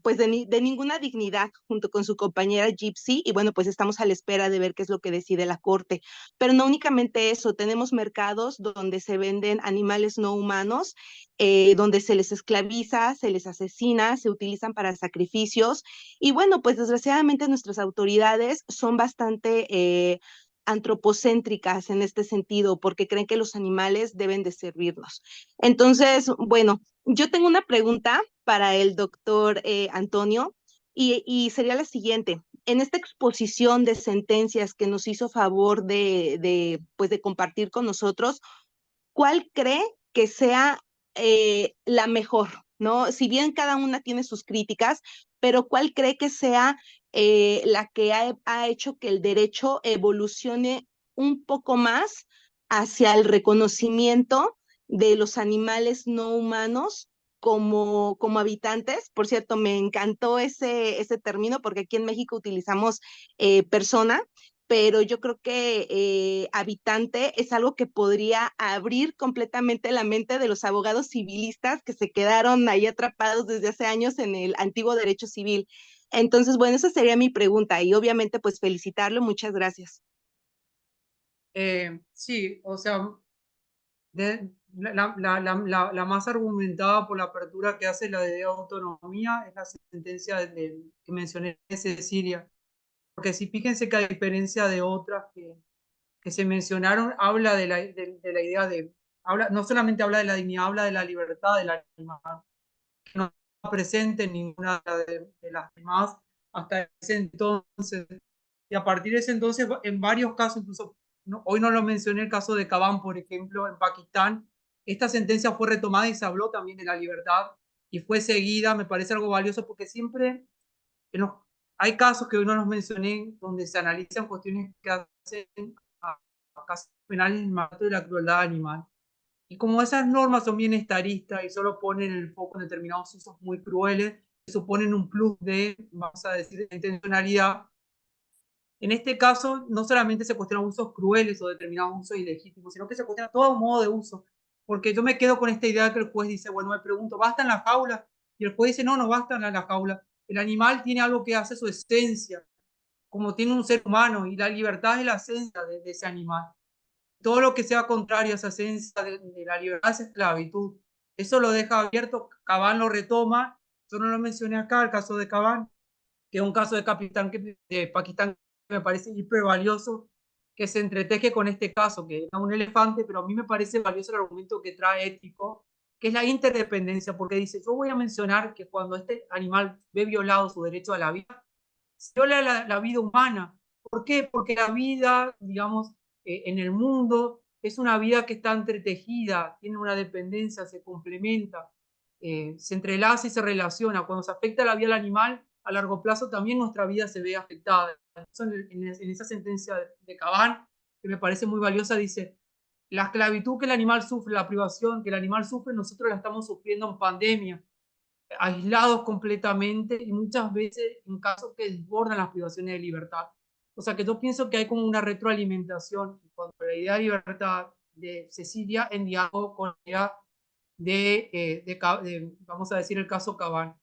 pues de ninguna dignidad junto con su compañera Gypsy, y bueno, pues estamos a la espera de ver qué es lo que decide la corte. Pero no únicamente eso, tenemos mercados donde se venden animales no humanos, donde se les esclaviza, se les asesina, se utilizan para sacrificios, y bueno, pues desgraciadamente nuestras autoridades son bastante antropocéntricas en este sentido, porque creen que los animales deben de servirnos. Entonces, bueno, yo tengo una pregunta para el doctor Antonio, y sería la siguiente. En esta exposición de sentencias que nos hizo favor pues de compartir con nosotros, ¿cuál cree que sea la mejor? ¿No? Si bien cada una tiene sus críticas, pero ¿cuál cree que sea la que ha hecho que el derecho evolucione un poco más hacia el reconocimiento de los animales no humanos como habitantes? Por cierto, me encantó ese término, porque aquí en México utilizamos persona, pero yo creo que habitante es algo que podría abrir completamente la mente de los abogados civilistas que se quedaron ahí atrapados desde hace años en el antiguo derecho civil. Entonces, bueno, esa sería mi pregunta, y obviamente pues felicitarlo, muchas gracias. Sí, o sea, la más argumentada por la apertura que hace la de autonomía es la sentencia que mencioné de Cecilia. Porque si fíjense que a diferencia de otras que se mencionaron, habla de la idea no solamente habla de la dignidad, habla de la libertad del animal, que no está presente en ninguna de las demás hasta ese entonces. Y a partir de ese entonces, en varios casos, incluso hoy no lo mencioné, el caso de Kaban, por ejemplo, en Pakistán, esta sentencia fue retomada y se habló también de la libertad y fue seguida. Me parece algo valioso porque siempre hay casos que no los mencioné donde se analizan cuestiones que hacen a casos penales en materia de la crueldad animal. Y como esas normas son bien estaristas y solo ponen el foco en determinados usos muy crueles, que suponen un plus de, vamos a decir, de intencionalidad, en este caso no solamente se cuestionan usos crueles o determinados usos ilegítimos, sino que se cuestiona todo modo de uso. Porque yo me quedo con esta idea que el juez dice, bueno, me pregunto, ¿basta en la jaula? Y el juez dice, no, no basta en la jaula. El animal tiene algo que hace su esencia, como tiene un ser humano, y la libertad es la esencia de ese animal. Todo lo que sea contrario a esa esencia de la libertad es esclavitud. Eso lo deja abierto, Cabán lo retoma. Yo no lo mencioné acá, el caso de Cabán, que es un caso de Pakistán que me parece hiper valioso, que se entreteje con este caso, que es un elefante, pero a mí me parece valioso el argumento que trae ético, que es la interdependencia, porque dice, yo voy a mencionar que cuando este animal ve violado su derecho a la vida, se viola la vida humana. ¿Por qué? Porque la vida, digamos, en el mundo es una vida que está entretejida, tiene una dependencia, se complementa, se entrelaza y se relaciona. Cuando se afecta la vida del animal, a largo plazo también nuestra vida se ve afectada. En esa sentencia de Cabán, que me parece muy valiosa, dice, la esclavitud que el animal sufre, la privación que el animal sufre, nosotros la estamos sufriendo en pandemia, aislados completamente y muchas veces en casos que desbordan las privaciones de libertad. O sea que yo pienso que hay como una retroalimentación cuando la idea de libertad de Cecilia en diálogo con la idea vamos a decir, el caso Cabán.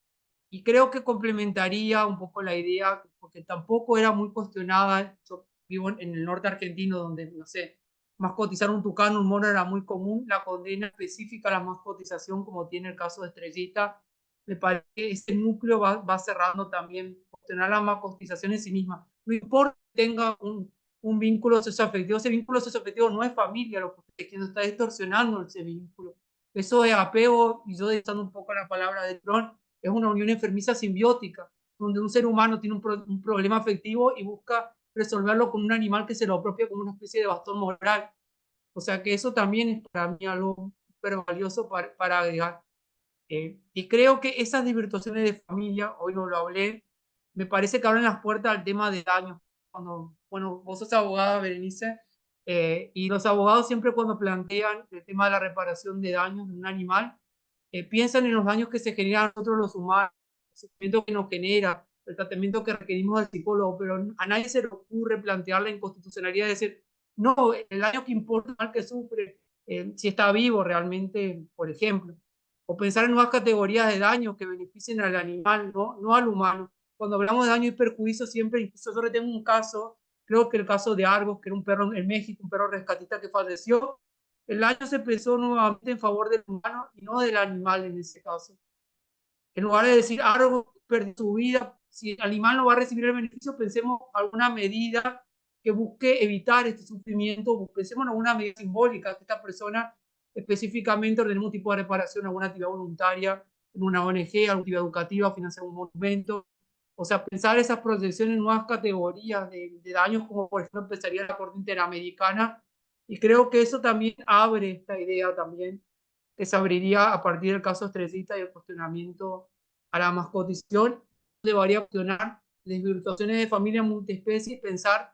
Y creo que complementaría un poco la idea, porque tampoco era muy cuestionada. Yo vivo en el norte argentino, donde, no sé, mascotizar un tucán, un mono era muy común. La condena específica a la mascotización, como tiene el caso de Estrellita, me parece que ese núcleo va cerrando también, cuestionar la mascotización en sí misma. No importa que tenga un vínculo socioafectivo, ese vínculo socioafectivo no es familia, lo que está distorsionando ese vínculo. Eso es apego, y yo usando un poco la palabra de Tron, es una unión enfermiza simbiótica, donde un ser humano tiene un problema afectivo y busca resolverlo con un animal que se lo apropia como una especie de bastón moral. O sea que eso también es para mí algo súper valioso para agregar. Y creo que esas desvirtuaciones de familia, hoy no lo hablé, me parece que abren las puertas al tema de daños. Cuando, bueno, vos sos abogada, Berenice, Y los abogados siempre cuando plantean el tema de la reparación de daños de un animal, piensan en los daños que se generan a nosotros los humanos, el sufrimiento que nos genera, el tratamiento que requerimos del psicólogo, pero a nadie se le ocurre plantear la inconstitucionalidad de decir, no, el daño que importa es el mal que sufre, si está vivo realmente, por ejemplo. O pensar en nuevas categorías de daños que beneficien al animal, no al humano. Cuando hablamos de daño y perjuicio, siempre, incluso yo tengo un caso, creo que el caso de Argos, que era un perro en México, un perro rescatista que falleció, el daño se pensó nuevamente en favor del humano y no del animal en ese caso. En lugar de decir Argos perdió su vida, si el animal no va a recibir el beneficio, pensemos alguna medida que busque evitar este sufrimiento, pensemos en alguna medida simbólica que esta persona específicamente ordene un tipo de reparación, alguna actividad voluntaria en una ONG, alguna actividad educativa, financiar un monumento. O sea, pensar esas proyecciones en nuevas categorías de daños, como por ejemplo empezaría la Corte Interamericana, y creo que eso también abre esta idea también, que se abriría a partir del caso Estrellita y el cuestionamiento a la mascotización, debería cuestionar desvirtuaciones de familia multiespecie y pensar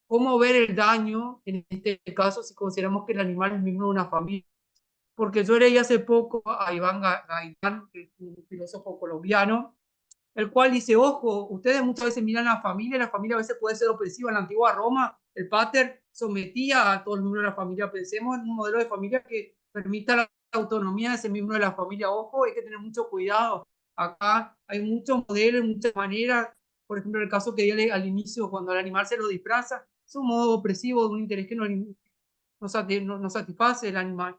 cómo ver el daño en este caso si consideramos que el animal es miembro de una familia. Porque yo leí hace poco a Iván Gaitán, que es un filósofo colombiano, el cual dice, ojo, ustedes muchas veces miran a la familia a veces puede ser opresiva. En la antigua Roma, el pater sometía a todos los miembros de la familia. Pensemos en un modelo de familia que permita la autonomía de ese miembro de la familia. Ojo, hay que tener mucho cuidado. Acá hay muchos modelos, muchas maneras. Por ejemplo, el caso que di al inicio, cuando al animal se lo disfraza, es un modo opresivo de un interés que no satisface el animal.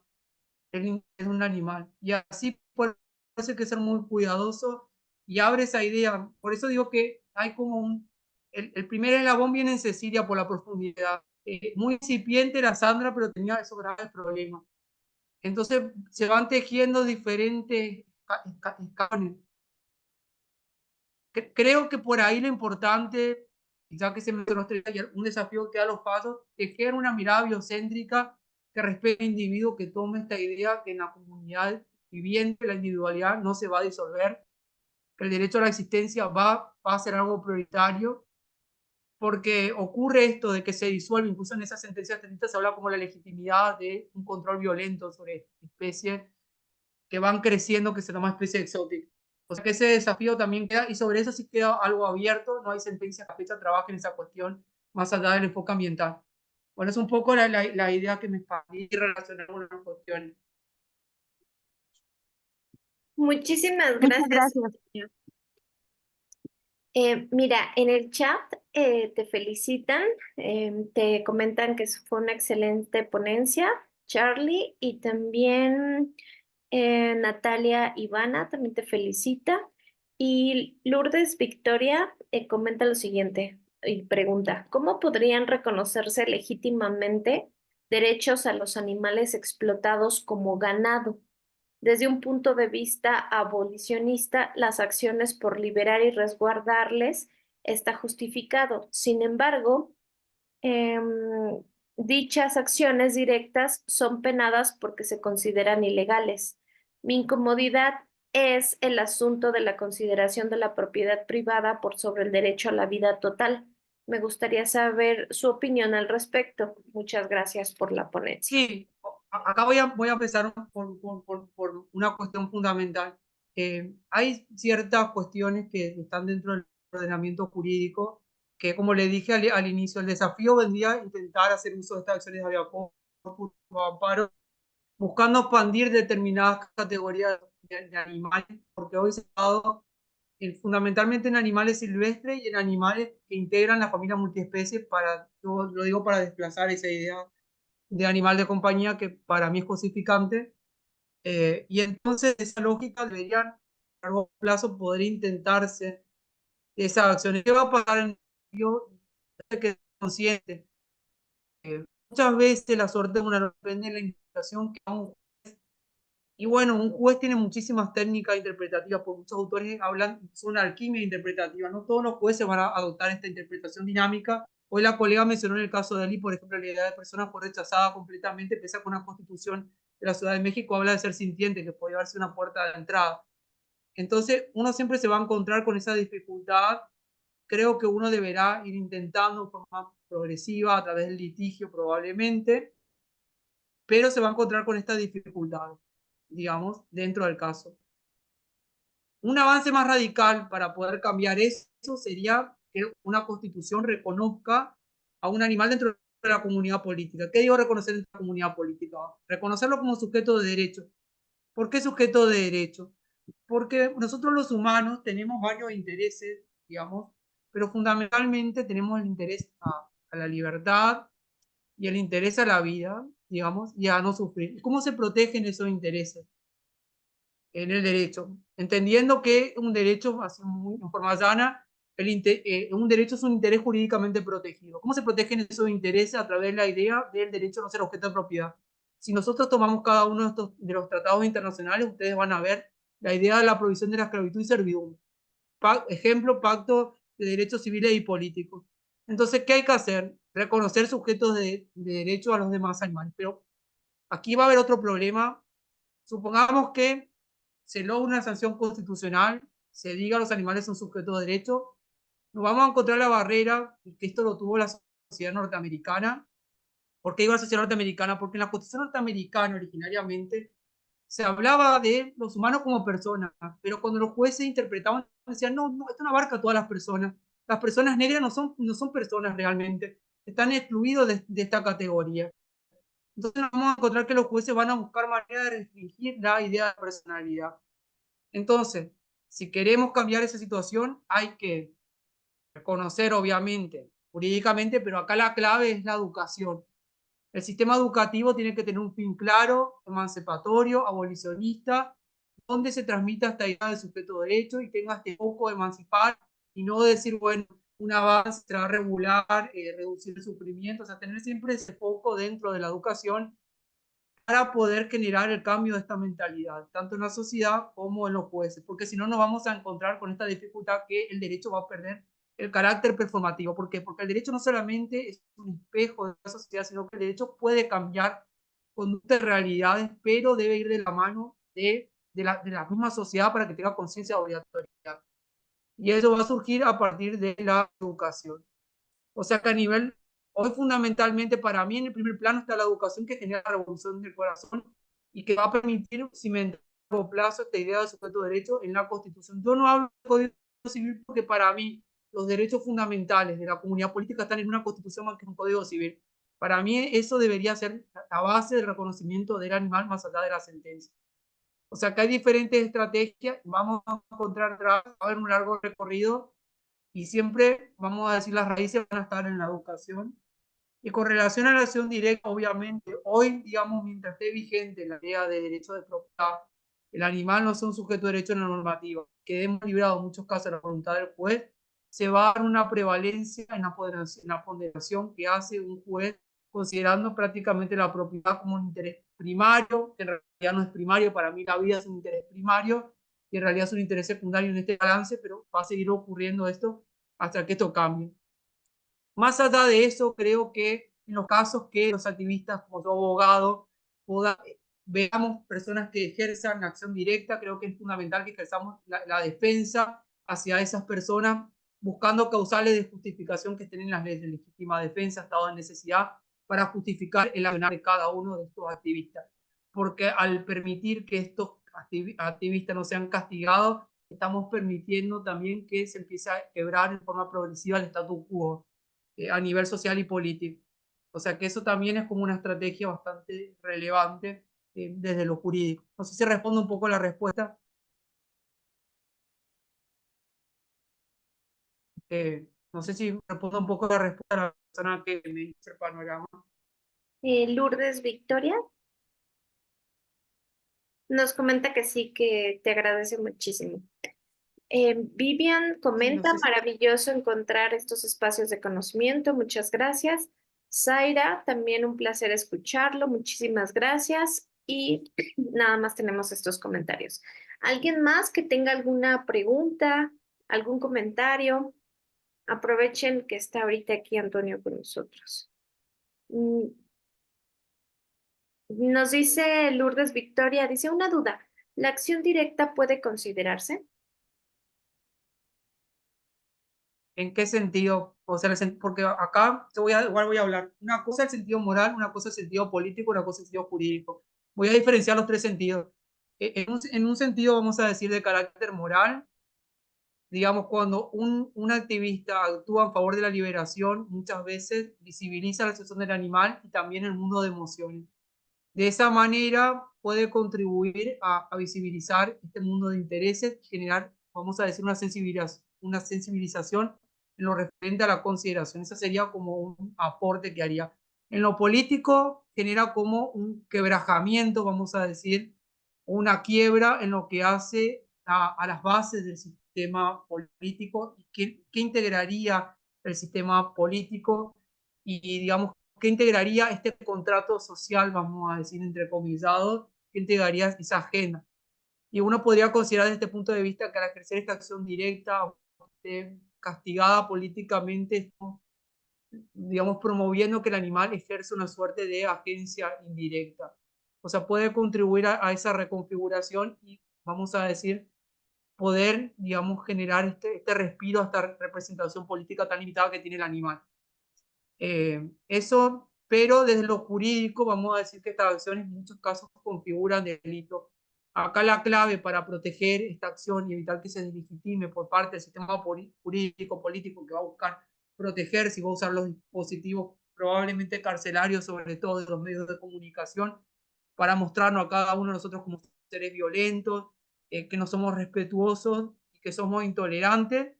Es un animal. Y así por eso hay que ser muy cuidadoso y abre esa idea. Por eso digo que hay como el primer eslabón viene en Cecilia por la profundidad. Muy incipiente era Sandra, pero tenía esos graves problemas. Entonces se van tejiendo diferentes escalones. Creo que por ahí lo importante, ya que se mencionó un desafío que da los pasos, tejer una mirada biocéntrica que respete al individuo, que tome esta idea que en la comunidad viviente la individualidad no se va a disolver, que el derecho a la existencia va a ser algo prioritario, porque ocurre esto de que se disuelve, incluso en esas sentencias se habla como la legitimidad de un control violento sobre especies que van creciendo, que se llama especie exótica. O sea que ese desafío también queda, y sobre eso sí queda algo abierto, no hay sentencia que a fecha trabaje en esa cuestión, más allá del enfoque ambiental. Bueno, es un poco la idea que me expandí relacionada con las cuestiones. Muchísimas Muchas gracias. gracias. Mira, en el chat te felicitan, te comentan que fue una excelente ponencia, Charlie, y también Natalia Ivana también te felicita. Y Lourdes Victoria comenta lo siguiente y pregunta, ¿cómo podrían reconocerse legítimamente derechos a los animales explotados como ganado? Desde un punto de vista abolicionista, las acciones por liberar y resguardarles está justificado. Sin embargo, em, dichas acciones directas son penadas porque se consideran ilegales. Mi incomodidad es el asunto de la consideración de la propiedad privada por sobre el derecho a la vida total. Me gustaría saber su opinión al respecto. Muchas gracias por la ponencia. Sí, acá voy a empezar por una cuestión fundamental. Hay ciertas cuestiones que están dentro del ordenamiento jurídico que, como le dije al inicio, el desafío vendría a intentar hacer uso de estas acciones de habeas corpus o amparo, buscando expandir determinadas categorías de animales, porque hoy se ha dado fundamentalmente en animales silvestres y en animales que integran la familia multiespecie, yo lo digo para desplazar esa idea de animal de compañía que para mí es cosificante. Y entonces esa lógica deberían a largo plazo poder intentarse esas acciones. ¿Qué va a pasar en yo que es consciente? Muchas veces la suerte de una depende de la interpretación que haga un juez. Y bueno, un juez tiene muchísimas técnicas interpretativas, porque muchos autores hablan de una alquimia interpretativa. No todos los jueces van a adoptar esta interpretación dinámica. Hoy la colega mencionó en el caso de Ali, por ejemplo, la idea de persona fue rechazada completamente, pese a que una constitución de la Ciudad de México habla de ser sintiente, que podría darse una puerta de entrada. Entonces, uno siempre se va a encontrar con esa dificultad. Creo que uno deberá ir intentando progresiva, a través del litigio probablemente, pero se va a encontrar con esta dificultad, digamos, dentro del caso. Un avance más radical para poder cambiar eso sería que una constitución reconozca a un animal dentro de la comunidad política. ¿Qué digo reconocer en la comunidad política? Reconocerlo como sujeto de derecho. ¿Por qué sujeto de derecho? Porque nosotros los humanos tenemos varios intereses, digamos, pero fundamentalmente tenemos el interés a la libertad y el interés a la vida, digamos, y a no sufrir. ¿Cómo se protegen esos intereses? En el derecho, entendiendo que un derecho, así muy, en forma llana, un derecho es un interés jurídicamente protegido. ¿Cómo se protegen esos intereses? A través de la idea del derecho a no ser objeto de propiedad. Si nosotros tomamos cada uno de los tratados internacionales, ustedes van a ver la idea de la provisión de la esclavitud y servidumbre. Ejemplo, pacto de derechos civiles y políticos. Entonces, ¿qué hay que hacer? Reconocer sujetos de derecho a los demás animales. Pero aquí va a haber otro problema. Supongamos que se logra una sanción constitucional, se diga los animales son sujetos de derecho, nos vamos a encontrar la barrera, y que esto lo tuvo la sociedad norteamericana. ¿Por qué iba a la sociedad norteamericana? Porque en la Constitución norteamericana originariamente se hablaba de los humanos como personas, pero cuando los jueces interpretaban, decían, no, no, esto no abarca a todas las personas negras no son personas realmente, están excluidos de esta categoría. Entonces vamos a encontrar que los jueces van a buscar manera de restringir la idea de personalidad. Entonces, si queremos cambiar esa situación, hay que reconocer, obviamente, jurídicamente, pero acá la clave es la educación. El sistema educativo tiene que tener un fin claro, emancipatorio, abolicionista, donde se transmita esta idea del sujeto de derecho y tenga este foco de emancipar y no decir, bueno, un avance será regular, reducir el sufrimiento, o sea, tener siempre ese foco dentro de la educación para poder generar el cambio de esta mentalidad, tanto en la sociedad como en los jueces, porque si no nos vamos a encontrar con esta dificultad que el derecho va a perder el carácter performativo. ¿Por qué? Porque el derecho no solamente es un espejo de la sociedad, sino que el derecho puede cambiar conductas y realidades, pero debe ir de la mano de la misma sociedad para que tenga conciencia de obligatoriedad. Y eso va a surgir a partir de la educación. O sea que a nivel, hoy fundamentalmente para mí en el primer plano está la educación que genera la revolución del corazón y que va a permitir cimentar a largo plazo esta idea de sujeto de derecho en la Constitución. Yo no hablo de Código Civil porque para mí los derechos fundamentales de la comunidad política están en una Constitución más que en un Código Civil. Para mí eso debería ser la base del reconocimiento del animal más allá de la sentencia. O sea que hay diferentes estrategias, vamos a encontrar, va a haber un largo recorrido y siempre, vamos a decir, las raíces van a estar en la educación. Y con relación a la acción directa, obviamente, hoy, digamos, mientras esté vigente la idea de derecho de propiedad, el animal no es un sujeto de derecho en la normativa, que hemos librado en muchos casos la voluntad del juez, se va a dar una prevalencia en la ponderación que hace un juez, considerando prácticamente la propiedad como un interés primario, que en realidad no es primario, para mí la vida es un interés primario, y en realidad es un interés secundario en este balance, pero va a seguir ocurriendo esto hasta que esto cambie. Más allá de eso, creo que en los casos que los activistas, como yo abogado, veamos personas que ejerzan acción directa, creo que es fundamental que ejerzamos la defensa hacia esas personas, buscando causales de justificación que estén en las leyes de legítima defensa, estado de necesidad, para justificar el accionar de cada uno de estos activistas. Porque al permitir que estos activistas no sean castigados, estamos permitiendo también que se empiece a quebrar en forma progresiva el status quo a nivel social y político. O sea que eso también es como una estrategia bastante relevante desde lo jurídico. No sé si respondo un poco a la respuesta. No sé si respondo un poco a la respuesta a la persona que me dice el panorama. Lourdes Victoria nos comenta que sí, que te agradece muchísimo. Vivian Sí, comenta, no sé si... maravilloso encontrar estos espacios de conocimiento, muchas gracias. Zaira, también un placer escucharlo, muchísimas gracias. Y nada más tenemos estos comentarios. ¿Alguien más que tenga alguna pregunta, algún comentario? Aprovechen que está ahorita aquí Antonio con nosotros. Nos dice Lourdes Victoria, dice una duda, ¿la acción directa puede considerarse? ¿En qué sentido? O sea, porque acá igual voy a hablar. Una cosa es el sentido moral, una cosa es el sentido político, una cosa es el sentido jurídico. Voy a diferenciar los tres sentidos. En un sentido, vamos a decir, de carácter moral, digamos, cuando un activista actúa en favor de la liberación, muchas veces visibiliza la situación del animal y también el mundo de emociones. De esa manera puede contribuir a visibilizar este mundo de intereses y generar, vamos a decir, una sensibilización en lo referente a la consideración. Ese sería como un aporte que haría. En lo político genera como un quebrajamiento, vamos a decir, una quiebra en lo que hace a las bases del sistema político y qué integraría el sistema político y digamos, qué integraría este contrato social, vamos a decir, entrecomillado, qué integraría esa agenda. Y uno podría considerar desde este punto de vista que al ejercer esta acción directa, castigada políticamente, digamos, promoviendo que el animal ejerce una suerte de agencia indirecta. O sea, puede contribuir a esa reconfiguración y, vamos a decir, poder, digamos, generar este respiro a esta representación política tan limitada que tiene el animal. Eso, pero desde lo jurídico vamos a decir que estas acciones en muchos casos configuran delito. Acá la clave para proteger esta acción y evitar que se deslegitime por parte del sistema jurídico político que va a buscar protegerse y va a usar los dispositivos probablemente carcelarios, sobre todo de los medios de comunicación, para mostrarnos a cada uno de nosotros como seres violentos, que no somos respetuosos y que somos intolerantes.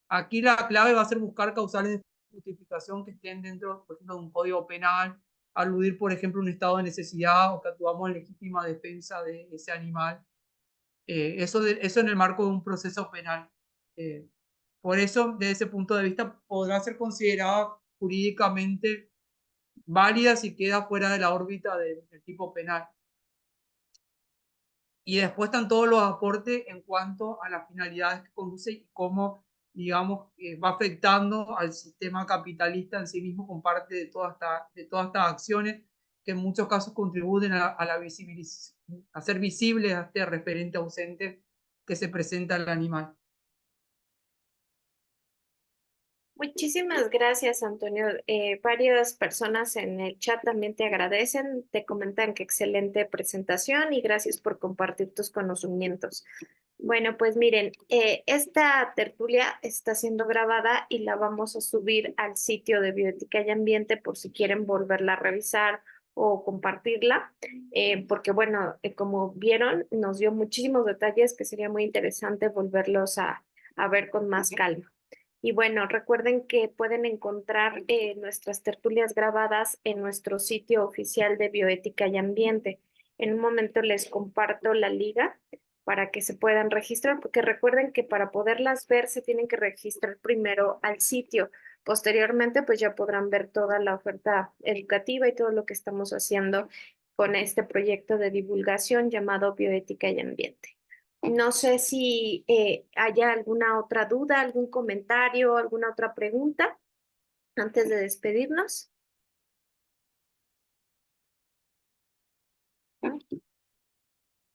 Aquí la clave va a ser buscar causales de justificación que estén dentro, por ejemplo, de un código penal, aludir, por ejemplo, a un estado de necesidad o que actuamos en legítima defensa de ese animal. Eso en el marco de un proceso penal. Por eso, desde ese punto de vista, podrá ser considerada jurídicamente válida si queda fuera de la órbita del tipo penal. Y después están todos los aportes en cuanto a las finalidades que conduce y cómo, digamos, va afectando al sistema capitalista en sí mismo con parte de todas estas acciones que en muchos casos contribuyen a hacer visible a este referente ausente que se presenta al animal. Muchísimas gracias, Antonio. Varias personas en el chat también te agradecen, te comentan que excelente presentación y gracias por compartir tus conocimientos. Bueno, pues miren, esta tertulia está siendo grabada y la vamos a subir al sitio de Bioética y Ambiente por si quieren volverla a revisar o compartirla, porque bueno, como vieron, nos dio muchísimos detalles que sería muy interesante volverlos a ver con más calma. Y bueno, recuerden que pueden encontrar nuestras tertulias grabadas en nuestro sitio oficial de Bioética y Ambiente. En un momento les comparto la liga para que se puedan registrar, porque recuerden que para poderlas ver se tienen que registrar primero al sitio. Posteriormente, pues ya podrán ver toda la oferta educativa y todo lo que estamos haciendo con este proyecto de divulgación llamado Bioética y Ambiente. No sé si haya alguna otra duda, algún comentario, alguna otra pregunta antes de despedirnos.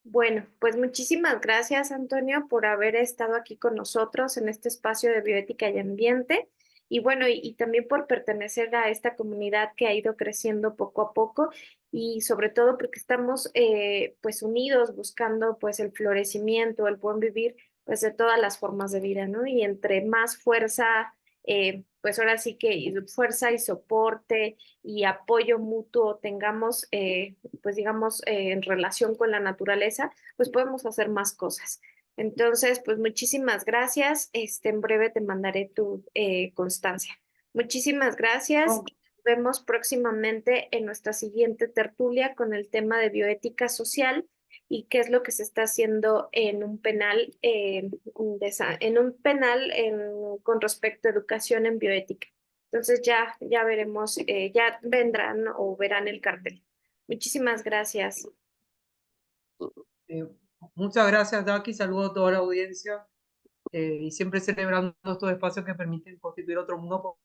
Bueno, pues muchísimas gracias, Antonio, por haber estado aquí con nosotros en este espacio de bioética y ambiente. Y bueno, y también por pertenecer a esta comunidad que ha ido creciendo poco a poco y sobre todo porque estamos pues unidos buscando pues el florecimiento, el buen vivir pues de todas las formas de vida, ¿no? Y entre más fuerza, pues ahora sí que fuerza y soporte y apoyo mutuo tengamos, pues digamos, en relación con la naturaleza, pues podemos hacer más cosas. Entonces, pues muchísimas gracias. En breve te mandaré tu constancia. Muchísimas gracias. No, Y nos vemos próximamente en nuestra siguiente tertulia con el tema de bioética social y qué es lo que se está haciendo en un penal, con respecto a educación en bioética. Entonces ya veremos, ya vendrán o verán el cartel. Muchísimas gracias. eh, muchas gracias, Jackie. Saludo a toda la audiencia y siempre celebrando estos espacios que permiten constituir otro mundo,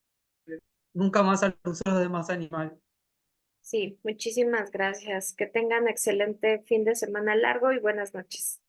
nunca más al uso de los demás animales. Sí, muchísimas gracias. Que tengan excelente fin de semana largo y buenas noches.